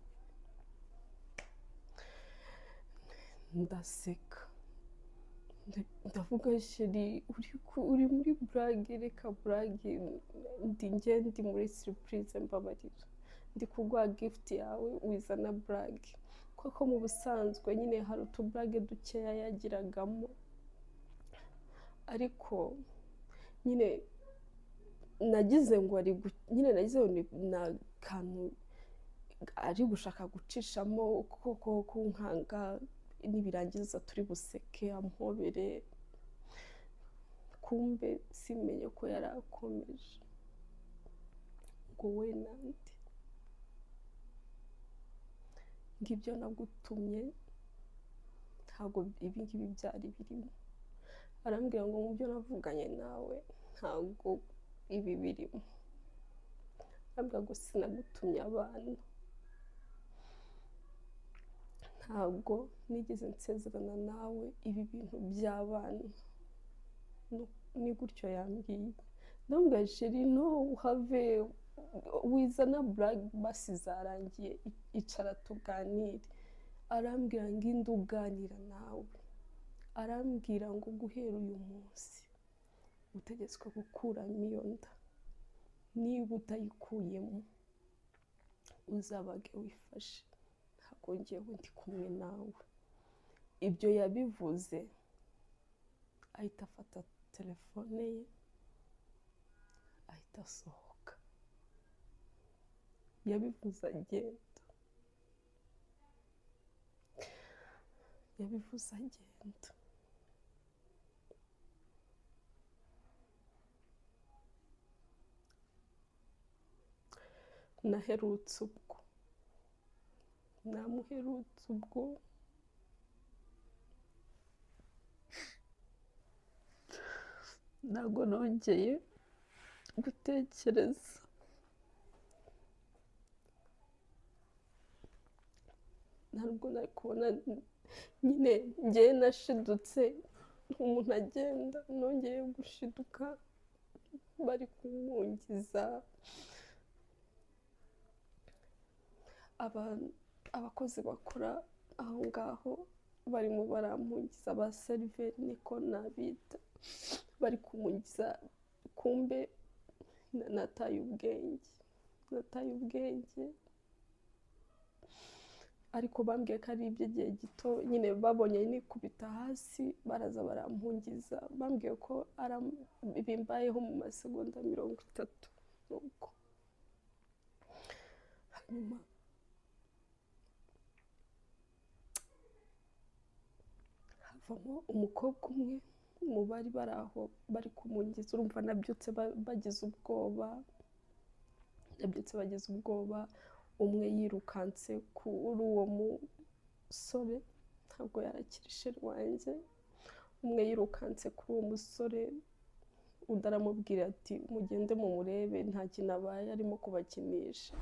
Ndaseka, ndavuga sheri uri muri burage, reka burage, ndi muri surprise, mbabarira, ndi kuguha gift yawe wizana burage. Kuko mu busanzwe nyine hari utuburage dukeya yagiragamo, ariko nyine nagize ngo ni akantu ari gushaka gucishamo kuko kunkanga, nibirangiza turi buseke amuhobere, kumbe simenye ko yari akomeje ngo we nande, ngibyo nagutumye, ntabwo ibi ngibi byari birimo. Arambwira ngo mu byo navuganye nawe ntabwo ibi birimo. Arambwira ngo sinagutumye abana, ntabwo nigeze nsezerana nawe ibi bintu by'abana. Ni gutyo yambwiye. Ndamubwira sheri no have, wizana burage basi zarangiye, icara tuganire. Arambwira ngo indi uganira nawe, arambwira ngo guhera uyu munsi utegetswe gukuramo iyo nda, niba utayikuyemo uzabage wifashe, ntabwo njyewe ndi kumwe nawe. Ibyo yabivuze ahita afata telefone ye ahita asohoka. Yabivuze agenda, namuherutse ubwo ntabwo nongeye gutekereza. Ntabwo nari kubona, nyine njyewe nashidutse umuntu agenda, nongeye gushiduka bari kumungiza. Abakozi bakora aho ngaho barimo barampungiza, ba seriveri niko nabita, bari kumungiza, kumbe nataye ubwenge, nataye ubwenge, ariko bambwiye ko ari iby'igihe gito, nyine babonye nikubita hasi baraza barampungiza, bambwiye ko bimbayeho mu masegonda 30, nuko hanyuma havamo umukobwa umwe mu bari bari aho bari kumungiza. Urumva nabyutse bagize ubwoba, umwe yirukanse kuri uwo musore, ntabwo yarakira isheri wanjye, umwe yirukanse kuri uwo musore, undi aramubwira ati mugende mumurebe nta kintu abaye, arimo kubakinisha,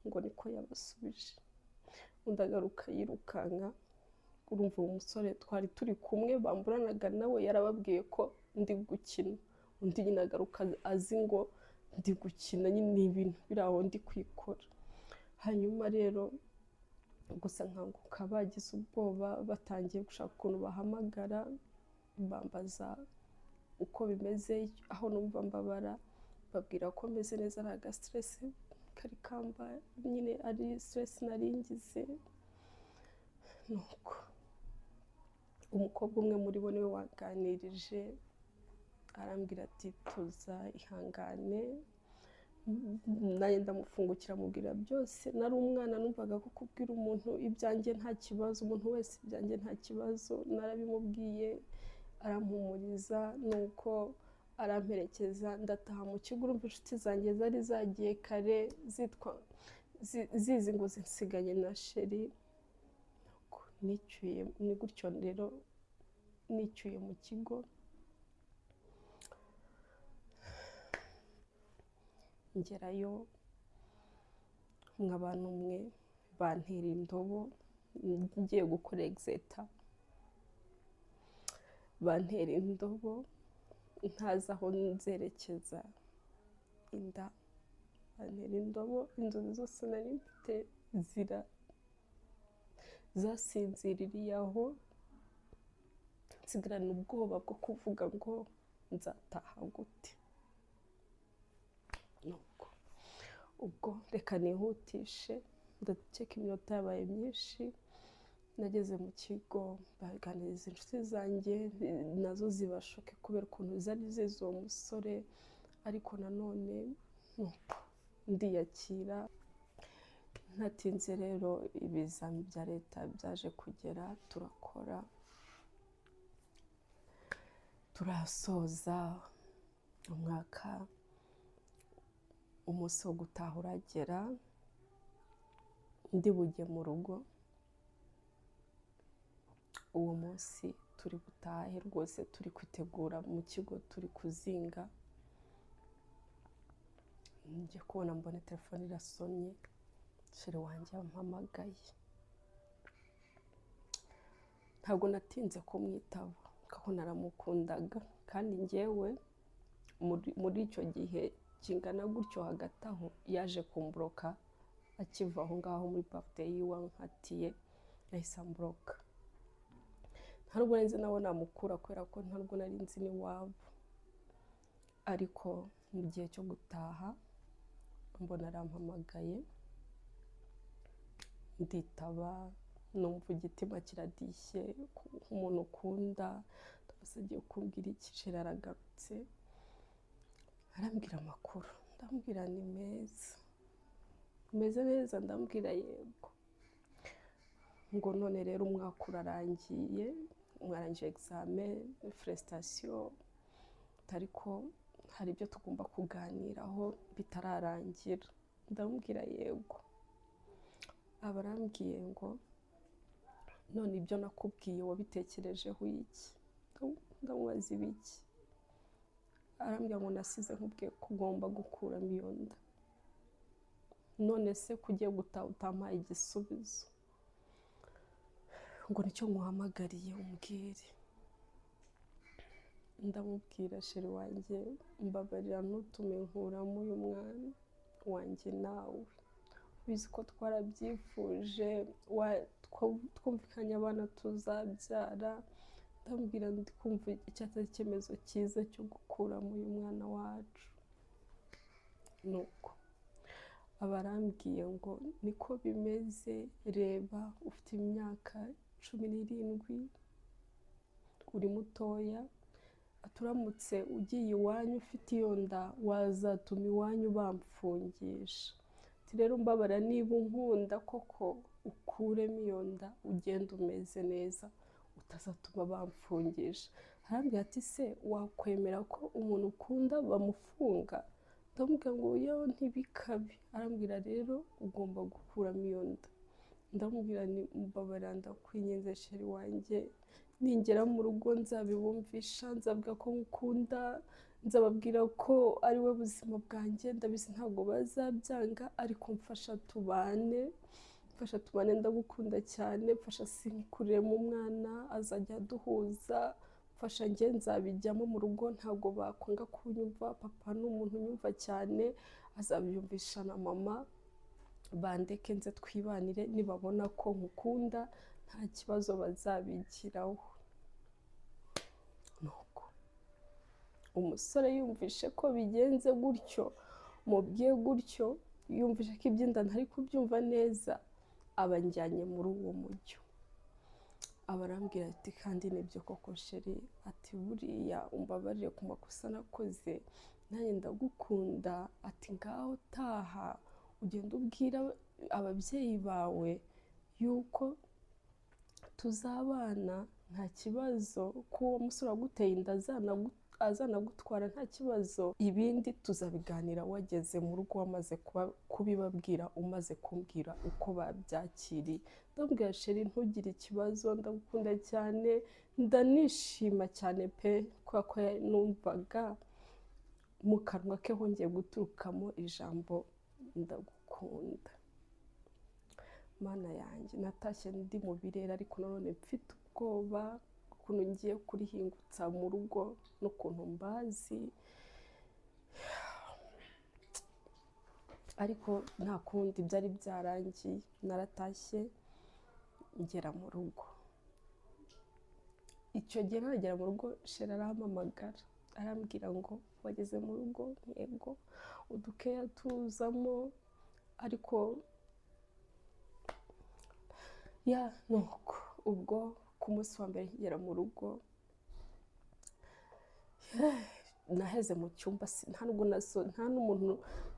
ngo niko yabasubije. Undi agaruka yirukanka, urumva uwo musore twari turi kumwe bamburanaga nawe yarababwiye ko ndi gukina, undi nyine agaruka azi ngo ndi gukina, nyine ni ibintu biri aho ndi kwikora. Hanyuma rero gusa nkanguka bagize ubwoba, batangiye gushaka ukuntu bahamagara, bambaza uko bimeze, aho numva mbabara babwira ko meze neza, ari agastress kari kambaye, nyine ari stress nari ngize. Nuko umukobwa umwe muri bo niwe waganirije, arambwira ati tuza ihangane, nanjye ndamufungukira mubwira byose. Nari umwana numvaga ko kubwira umuntu ibyanjye nta kibazo, umuntu wese ibyanjye nta kibazo, narabimubwiye arampumuriza, nuko aramperekeza ndataha mu kigo. Urumva inshuti zanjye zari zagiye kare zizi ngo zinsiganye na sheri, nicyuye, ni gutyo rero nicyuye mu kigo. Ngerayo nk'abantu umwe bantera indobo, ngiye gukora exeta, bantera indobo ntazi aho nzerekeza inda, bantera indobo, inzozi zose nari mfite zasinziririye aho, nsigarana ubwoba bwo kuvuga ngo nzataha gute. Nuko ubwo reka nihutishe, ndakeka iminota yabaye myinshi. Nageze mu kigo baganiriza inshuti zanjye, nazo zibashoke kubera ukuntu zari zizi uwo musore, ariko nanone nuko ndiyakira. Ntatinze rero ibizami bya leta byaje kugera, turakora, turasoza umwaka. Umunsi wo gutaha uragera, ndi bujye mu rugo. Uwo munsi turi gutahe rwose, turi kwitegura mu kigo, turi kuzinga, njye kubona mbona telefone irasonye, sheri wanjye yampamagaye. Ntabwo natinze kumwitaba kuko naramukundaga, kandi njyewe muri icyo gihe kingana gutyo hagati aho yaje kumbloka akiva aho ngaho muri birthday yiwe, nkatiye yahise ambloka. Ntabwo nari nzi nawe namukura kubera ko ntabwo nari nzi n'iwabo, ariko mu gihe cyo gutaha mbona arampamagaye, nditaba, numva igitima kiradishye nk'umuntu ukunda. Agiye kumbwira iki, sheri aragarutse arambwira amakuru, ndambwira ni meza, umeze neza, ndambwira yego. Ngo none rero umwaka urarangiye, mwarangije examen, felicitation, ariko hari ibyo tugomba kuganiraho bitararangira. Ndambwira yego. Abarambwiye ngo none ibyo nakubwiye wabitekerejeho iki? Ndamubaza ibiki? Arambwira ngo nasize nkubwiye ko ugomba gukuramo iyo nda, none se kugiye gutaha utampaye igisubizo, ngo nicyo nkuhamagariye umbwire. Ndamubwira sheri wanjye mbabarira ntutume nkuramo uyu mwana wanjye, nawe ubizi ko twarabyifuje, twumvikanye abana tuzabyara. Ndambwira ndi kumva icyatsi icyemezo cyiza cyo gukuramo uyu mwana wacu. Nuko abarambwiye ngo niko bimeze, reba ufite imyaka 17, uri mutoya, aturamutse ugiye iwanyu ufite iyo nda wazatuma iwanyu bamfungisha. Rero mbabara niba unkunda koko ukuremo iyo nda ugenda umeze neza utazatuma bamfungisha. Arambwira ati se wakwemera ko umuntu ukunda bamufunga? Ndamubwira ngo yewe ntibikabe. Arambwira rero ugomba gukuramo iyo nda. Ndamubwira ni mbabara ndakwinginze sheri wanjye, ningera mu rugo nzabibumvisha, nzabwira ko ngukunda, nzababwira ko ari we buzima bwanjye, ndabizi ntabwo bazabyanga, ariko mfasha tubane, ndagukunda cyane, mfasha sinkurire mu mwana azajya duhuza, mfasha njye nzabijyamo mu rugo, ntabwo bakwanga kunyumva, papa ni umuntu unyumva cyane, azabyumvisha na mama, bandeke nze twibanire, nibabona ko nkukunda nta kibazo bazabigiraho. Nuko umusore yumvishe ko bigenze gutyo, mubwiye gutyo, yumvishe ko iby'inda ntari kubyumva neza, abanjyanye muri uwo mujyo. Abarambwira ati kandi nibyo koko sheri, ati buriya umbabarire ku makosa nakoze, nanjye ndagukunda, ati ngaho taha ugenda ubwira ababyeyi bawe yuko tuzabana nta kibazo, ko uwo musore waguteye inda azanagutwara nta kibazo, ibindi tuzabiganira wageze mu rugo wamaze kubibabwira, umaze kumbwira uko babyakiriye. Ndabwira sheri ntugire ikibazo, ndagukunda cyane, ndanishima cyane pe, kubera ko numvaga mu kanwa ke hongeye guturukamo ijambo ndagukunda. Mana yanjye, natashye ndi mu birere, ariko nanone mfite ubwoba ukuntu ngiye kurihingutsa mu rugo n'ukuntu mbazi, ariko nta kundi byari byarangiye. Naratashye ngera mu rugo. Icyo gihe nagera mu rugo sheri arampamagara, arambwira ngo wageze mu rugo? Yego. Udukeya tuzamo, ariko nuko ubwo ku munsi wa mbere nkigera mu rugo naheze mu cyumba, nta n'umuntu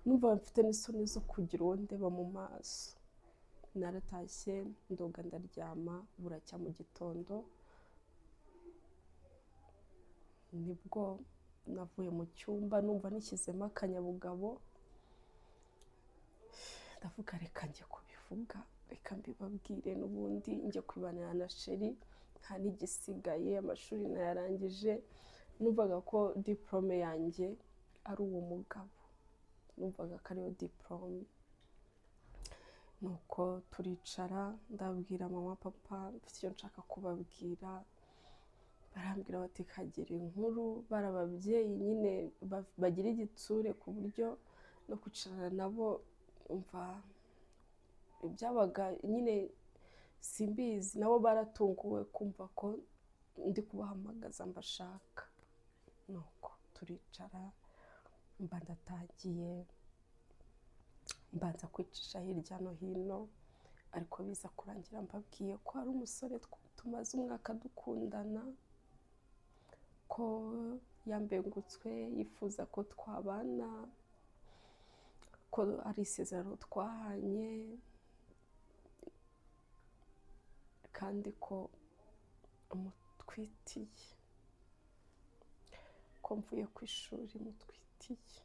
numva mfite n'isoni zo kugira uwo ndeba mu maso. Naratashye ndoga ndaryama, buracya mu gitondo nibwo navuye mu cyumba numva nishyizemo akanyabugabo, ndavuga reka njye kubivuga, reka mbibabwire, n'ubundi njye kwibanira na sheri nta n'igisigaye, amashuri nayarangije, numvaga ko diplome yanjye ari uwo mugabo, numvaga ko ariyo diplome. Nuko turicara, ndabwira mama papa mfite icyo nshaka kubabwira, barambwira bati kagira inkuru, bari ababyeyi nyine bagira igitsure ku buryo no kwicarana nabo umva ibyabaga nyine simbizi, nabo baratunguwe kumva ko ndi kubahamagaza mbashaka. Nuko turicara, mba ndatangiye, mbanza kwicisha hirya no hino, ariko biza kurangira mbabwiye ko hari umusore tumaze umwaka dukundana, ko yambengutswe yifuza ko twabana, ko ari isezerano twahanye, kandi ko mutwitiye, ko mvuye ku ishuri mutwitiye.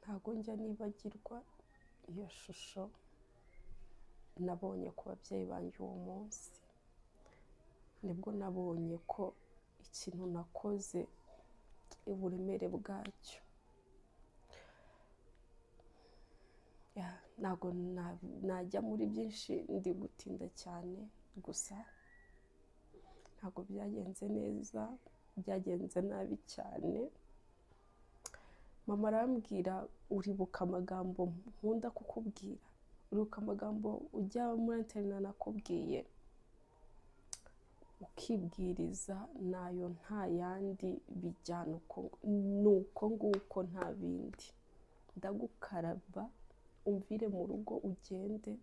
Ntabwo njya nibagirwa iyo shusho nabonye ku babyeyi banjye uwo munsi. Nibwo nabonye ko ikintu nakoze uburemere bwacyo. Ntabwo najya muri byinshi ndi gutinda cyane, gusa ntabwo byagenze neza, byagenze nabi cyane. Mama arambwira uribuka amagambo nkunda kukubwira, uribuka amagambo ujya muri internet nakubwiye, ukibwiriza nayo nta yandi bijyana, nuko nguko nta bindi. ndagukaraba umvire mu rugo ugende.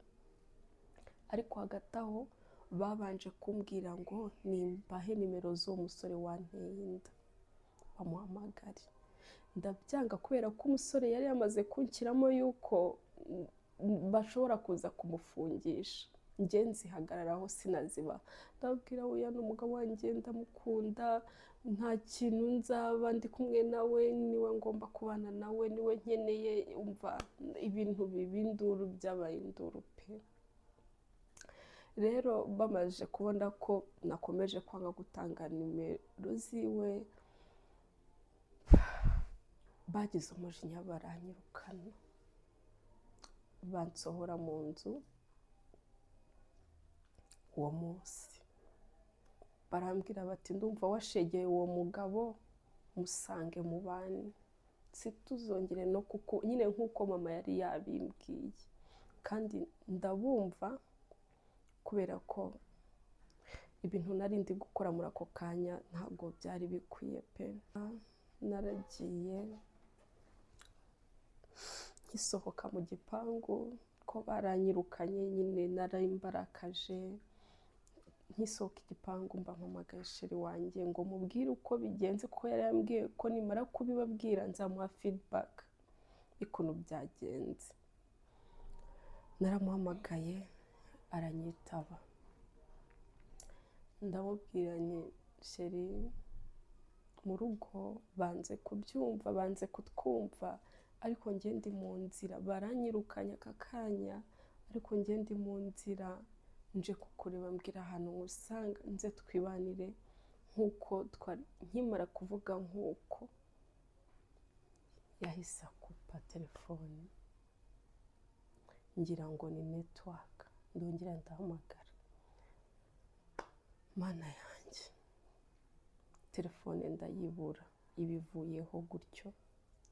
Ariko hagati aho babanje kumbwira ngo nimbahe nimero z'uwo musore wanteye inda bamuhamagare. Ndabyanga kubera ko umusore yari yamaze kunshyiramo yuko bashobora kuza kumufungisha. Njye nzihagararaho sinaziba, ndababwira oya n'umugabo wanjye ndamukunda, nta kintu nzaba ndi kumwe nawe, niwe ngomba kubana nawe, niwe nkeneye. Umva ibintu bibi, induru byabaye induru pe. Rero bamaze kubona ko nakomeje kwanga gutanga nimero ziwe, bagize umujinya baranyirukana, bansohora mu nzu. Uwo munsi barambwira bati ndumva washegeye uwo mugabo, musange mu bane, situzongere no kuko nyine nk'uko mama yari yabimbwiye. Kandi ndabumva kubera ko ibintu nari ndi gukora muri ako kanya ntabwo byari bikwiye pe. Naragiye nkisohoka mu gipangu ko baranyirukanye, nyine narimbarakaje. Nkisohoka igipangu mba mpamagaye sheri wanjye ngo mubwire uko bigenze, kuko yari yambwiye ko nimara kubibabwira nzamuha feedback y'ukuntu byagenze. Naramuhamagaye aranyitaba, ndamubwira nti sheri mu rugo banze kubyumva, banze kutwumva, ariko njye ndi mu nzira, baranyirukanye aka kanya, ariko njye ndi mu nzira nje kukureba, mbwira ahantu usanga nze twibanire nk'uko twari. Nkimara kuvuga nk'uko yahise akupa telefone, ngira ngo ni network, ndongera ndahamagara. Mana yanjye, telefone ndayibura, ibivuyeho gutyo,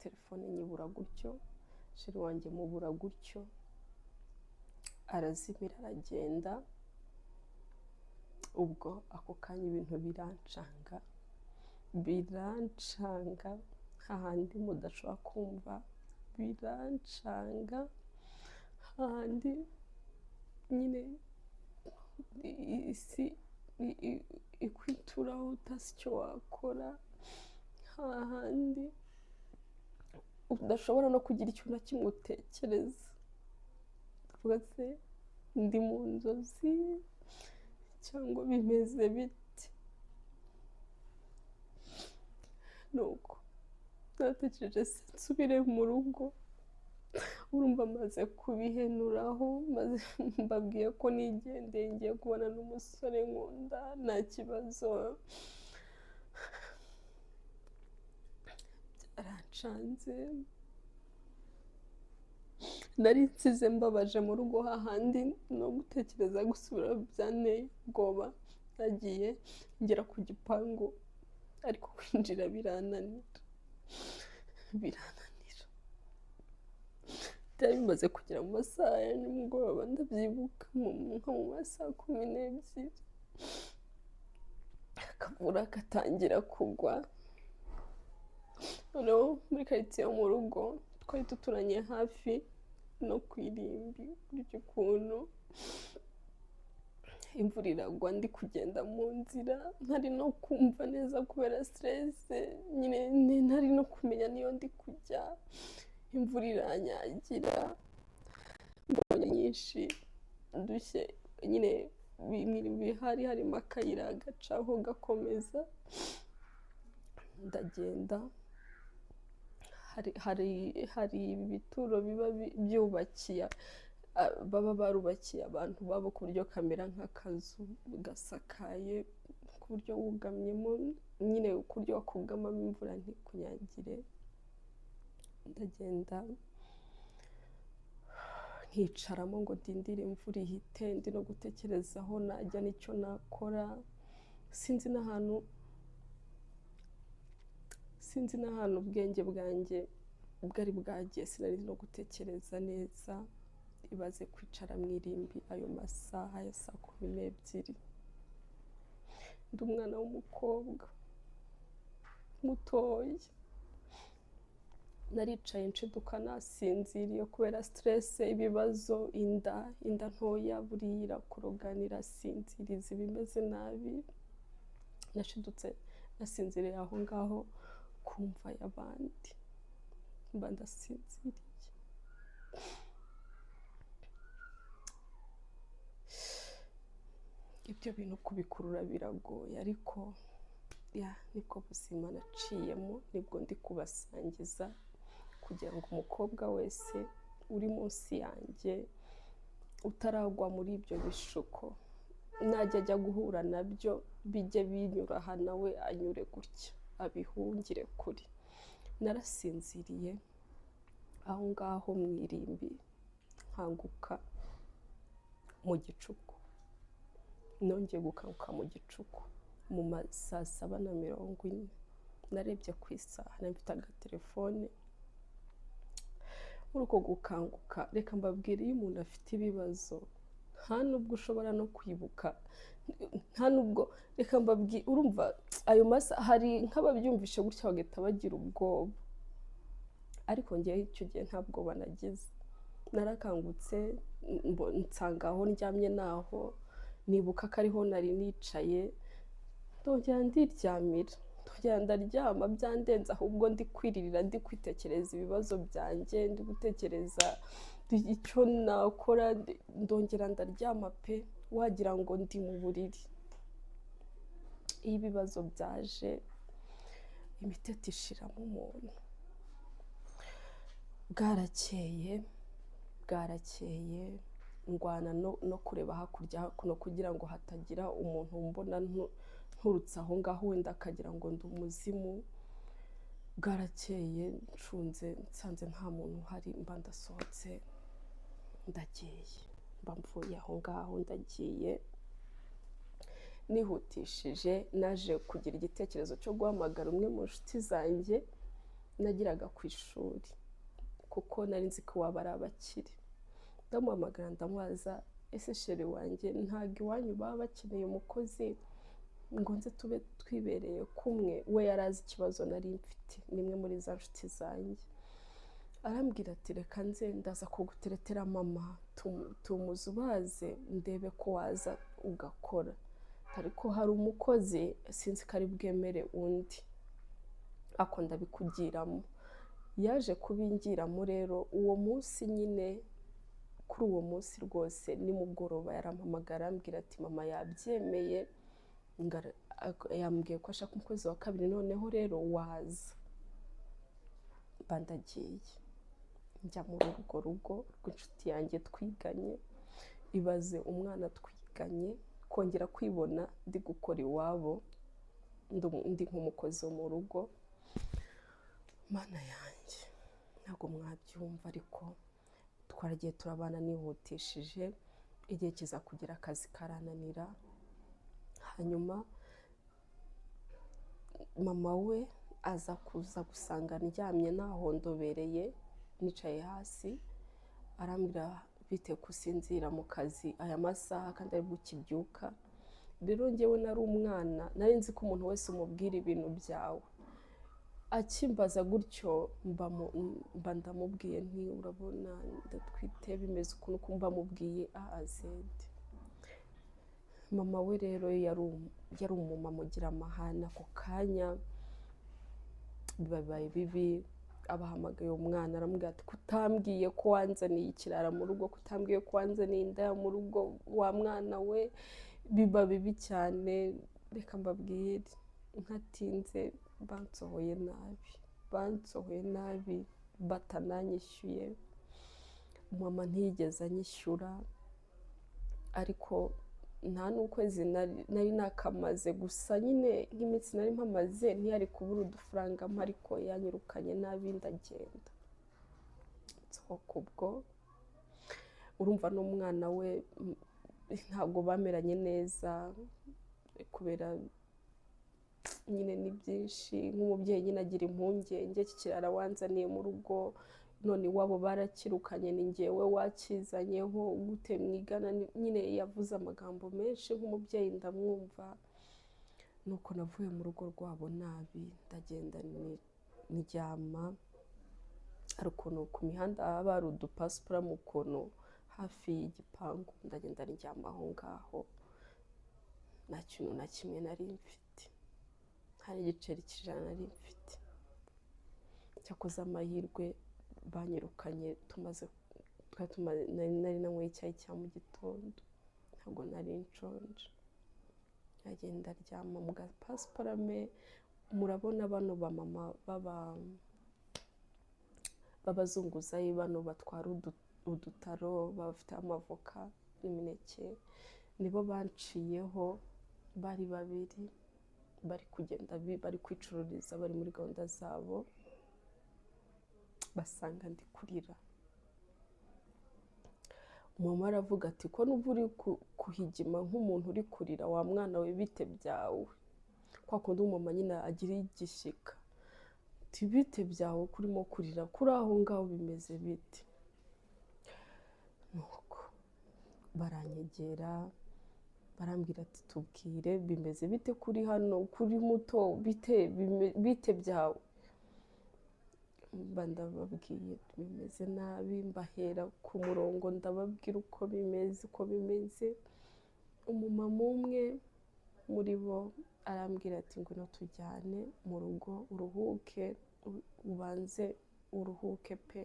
telefone nyibura gutyo, sheri wanjye mubura gutyo, arazimira aragenda. Ubwo ako kanya ibintu birancanga hahandi mudashobora kumva, birancanga hahandi nyine isi ikwituraho utasi icyo wakora, hahandi udashobora no kugira ikintu na kimwe utekereza. Tuvuga se ndi mu nzozi cyangwa bimeze bite? Nuko natekereje se nsubire mu rugo, urumva maze kubihenuraho, maze mbabwiye ko nigendeye ngiye kubona n'umusore nkunda, nta kibazo. Byarancanze, nari nsize mbabaje mu rugo, hahandi no gutekereza gusubira byanteye ubwoba. Nagiye ngera ku gipangu ariko kwinjira birananira. Byari bimaze kugera mu masaha ya nimugoroba, ndabyibuka nko mu masaha 12, akavura gatangira kugwa. Noneho muri karitsiye yo mu rugo twari duturanye hafi no ku irimbi, buryo ukuntu imvura iragwa ndi kugenda mu nzira, ntari no kumva neza kubera stress, nyine ntari no kumenya niyo ndi kujya. Imvura iranyagira, mbonye nyinshi ndushye, nyine bihari harimo akayira gacaho gakomeza. Ndagenda, hari ibituro biba byubakiye, baba barubakiye abantu babo ku buryo kamera nk'akazu gasakaye, ku buryo wugamyemo, nyine ku buryo wakugamamo imvura ntikunyagire. Ndagenda nkicaramo ngo ndindire imvura ihite, ndi no gutekereza aho najya n'icyo nakora. Sinzi n'ahantu ubwenge bwanjye bwari bwagiye, sinari no gutekereza neza. Ibaze kwicara mu irimbi ayo masaha ya saa 12, ndi umwana w'umukobwa mutoya, naricaye nshiduka nasinziriye kubera stress, ibibazo, inda ntoya buriya irakuroga irasinziriza ibimeze nabi. Nashidutse nasinziriye aho ngaho kumva y'abandi, mba ndasinziriye. Ibyo bintu kubikurura biragoye, ariko nibwo buzima naciyemo, nibwo ndi kubasangiza kugira ngo umukobwa wese uri munsi yanjye utaragwa muri ibyo bishuko, najya ajya guhura nabyo bijye binyura aha nawe anyure gutya, abihungire kuri. Narasinziriye aho ngaho mu irimbi, nkanguka mu gicuku, nongeye gukanguka mu gicuku mu ma 7:40. Narebye ku isaha, nafite agatelefone. Muri uko gukanguka, reka mbabwire, iyo umuntu afite ibibazo nta nubwo ushobora no kwibuka, nta nubwo, reka mbabwire, urumva ayo masaha hari nk'ababyumvishe gutya bagahita bagira ubwoba, ariko ngewe icyo gihe nta bwoba nagize. Narakangutse nsanga aho ndyamye naho, nibuka ko ariho nari nicaye, ndongera ndiryamira, ndongera ndaryama byandenze, ahubwo ndi kwiririra, ndi kwitekereza ibibazo byanjye, ndi gutekereza icyo nakora, ndongera ndaryama pe, wagira ngo ndi mu buriri. Iyo ibibazo byaje imitete ishiramo umuntu. Bwarakeye ndwana no kureba hakurya hakuno kugira ngo hatagira umuntu mbona nturutse aho ngaho wenda akagira ngo ndi umuzimu. Bwarakeye nshunze nsanze nta muntu uhari, mba ndasohotse ndagiye, mba mvuye aho ngaho ndagiye. Nihutishije naje kugira igitekerezo cyo guhamagara umwe mu nshuti zanjye nagiraga ku ishuri, kuko nari nzi ko waba ari abakire. Ndamuhamagara ndamubaza, ese sheri wanjye ntabwo iwanyu baba bakeneye umukozi ngo nze tube twibereye kumwe? We yari azi ikibazo nari mfite, nimwe muri za nshuti zanjye. Arambwira ati reka nze ndaza kuguteretera mama, tumuze ubaze ndebe ko waza ugakora, ariko hari umukozi sinzi ko ari bwemere undi, ako ndabikugiramo. Yaje kubingiramo rero uwo munsi nyine, kuri uwo munsi rwose nimugoroba yarampamagara arambwira ati mama yabyemeye, yambwiye ko ashaka umukozi wa kabiri, noneho rero waza. Mba ndagiye njya muri urwo rugo rw'inshuti yanjye twiganye. Ibaze umwana twiganye kongera kwibona ndi gukora iwabo, ndi nk'umukozi wo mu rugo. Mana yanjye ntabwo mwabyumva, ariko twaragiye turabana, nihutishije, igihe kiza kugira akazi karananira. Hanyuma mama we aza kuza gusanga ndyamye nahondobereye nicaye hasi, arambwira bite kusinzira mu kazi aya masaha kandi ari bukibyuka. Rero njyewe nari umwana, nari nzi ko umuntu wese umubwira ibintu byawe. Akimbaza gutyo mba ndamubwiye nti urabona ndatwite bimeze ukuntu, kumva mubwiye AAZ. Mama we rero yari umumama ugira amahane, ako kanya bibaye bibi, abahamagaye umwana aramubwira ati kutambwiye ko wanzaniye ikirara mu rugo, kutambwiye ko wanzaniye inda mu rugo, wa mwana we. Biba bibi cyane. Reka mbabwire, ntatinze bansohoye nabi batananyishyuye. Mama ntiyigeze anyishyura, ariko nta n'ukwezi nari nakamaze, gusa nyine nk'iminsi nari mpamaze ntiyari kubura udufaranga mpa, ariko yanyirukanye nabi ndagenda. Kubwo urumva n'umwana we ntabwo bameranye neza, kubera nyine ni byinshi. Nk'umubyeyi nyine agira impungenge, iki kirara wanzaniye mu rugo none iwabo barakirukanye, ni njyewe wakizanyeho, gute mwigana? Nyine yavuze amagambo menshi, nk'umubyeyi ndamwumva. Nuko navuye mu rugo rwabo nabi, ndagenda ndyama hari ukuntu ku mihanda haba hari udupasipuramu ukuntu hafi y'igipangu, ndagenda ndyama aho ngaho, nta kintu na kimwe nari mfite, hari igiceri cy'ijana nari mfite. Cyakoze amahirwe banyirukanye nari nanyweye icyayi cya mu gitondo, ntabwo nari nshonje. Agenda aryama mu gapasiparame. Murabona bano bamama b'abazunguzayi, bano batwara udutaro bafite amavoka n'imineke, nibo banciyeho, bari babiri bari kugenda bari kwicururiza, bari muri gahunda zabo, basanga ndi kurira. Mama aravuga ati ko n'ubu uri kuhigima nk'umuntu uri kurira, wa mwana we bite byawe? Kwa kundi umumama nyine agira igishyika, ati bite byawe kurimo kurira, kuri aho ngaho bimeze bite? Nuko baranyegera barambwira ati tubwire bimeze bite kuri hano, kuri muto, bite byawe? Ndababwiye bimeze nabi, mbahera ku murongo ndababwira uko bimeze. Umumama umwe muri bo arambwira ati ngwino tujyane mu rugo uruhuke, ubanze uruhuke pe,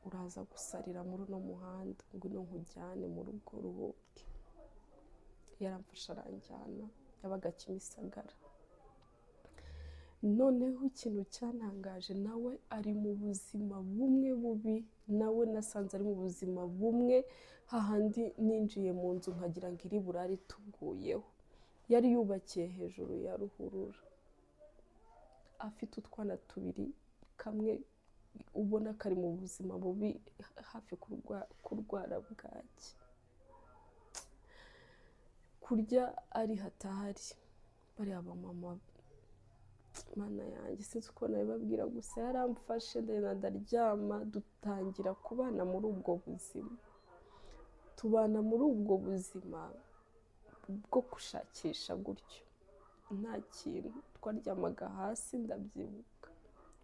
uraza gusarira muri uno muhanda, ngwino nkujyane mu rugo uruhuke. Yaramfashe aranjyana, yabaga Kimisagara. Noneho ikintu cyantangaje, nawe ari mu buzima bumwe bubi, nawe nasanze ari mu buzima bumwe, hahandi ninjiye mu nzu nkagira ngo iri burare tuguyeho. Yari yubakiye hejuru ya ruhurura, afite utwana tubiri, kamwe ubona kari mu buzima bubi, hafi kurwara bwaki, kurya ari hatahari. Bariya bamama, mana yanjye sinzi uko nabibabwira, gusa yaramfashe ndaryama, dutangira kubana muri ubwo buzima. Tubana muri ubwo buzima bwo gushakisha gutyo, nta kintu. Twaryamaga hasi, ndabyibuka,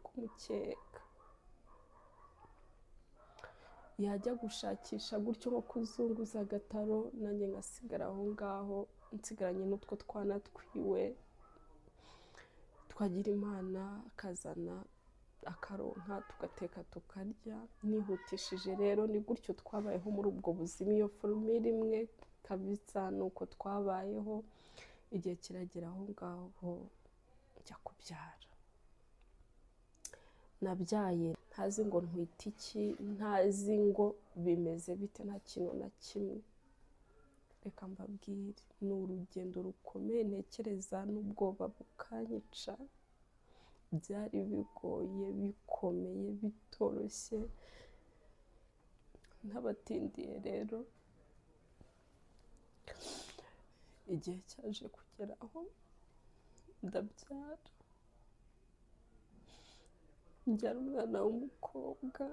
ku mukeka. Yajya gushakisha gutyo nko kuzunguza agataro, nanjye ngasigara aho ngaho nsigaranye n'utwo twana twiwe. Twagira Imana akazana akaronka, tugateka tukarya. Nihutishije rero, ni gutyo twabayeho muri ubwo buzima. Iyo forumire imwe kabisa nuko twabayeho. Igihe kiragera aho ngaho njya kubyara. Nabyaye ntazi ngo ntwite iki, ntazi ngo bimeze bite, nta kintu na kimwe. Reka mbabwire, ni urugendo rukomeye, ntekereza n'ubwoba bukanyica. Byari bigoye, bikomeye, bitoroshye. Ntabatindiye rero, igihe cyaje kugeraho ndabyara. Mbyara umwana w'umukobwa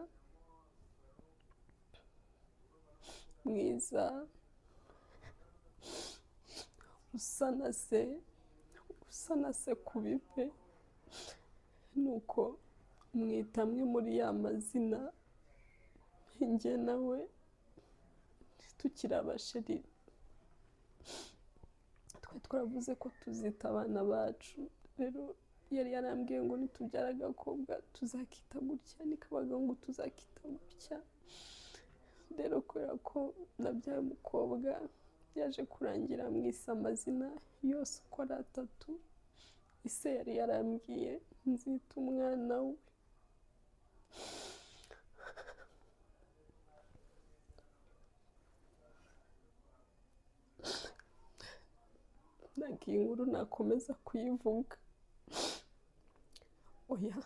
mwiza, usa na se ku bibe. Nuko mwita amwe muri ya mazina, njye nawe tukiri abasheri twari twaravuze ko tuzita abana bacu. Rero yari yarambwiye ngo nitubyara agakobwa tuzakita gutya, n'akabahungu tuzakita gutya. Rero kubera ko nabyaye umukobwa, yaje kurangira mwise amazina yose uko ari 3. Ise yari yarambwiye nzita umwana we. Ntabwo iyi nkuru nakomeza kuyivuga, oya.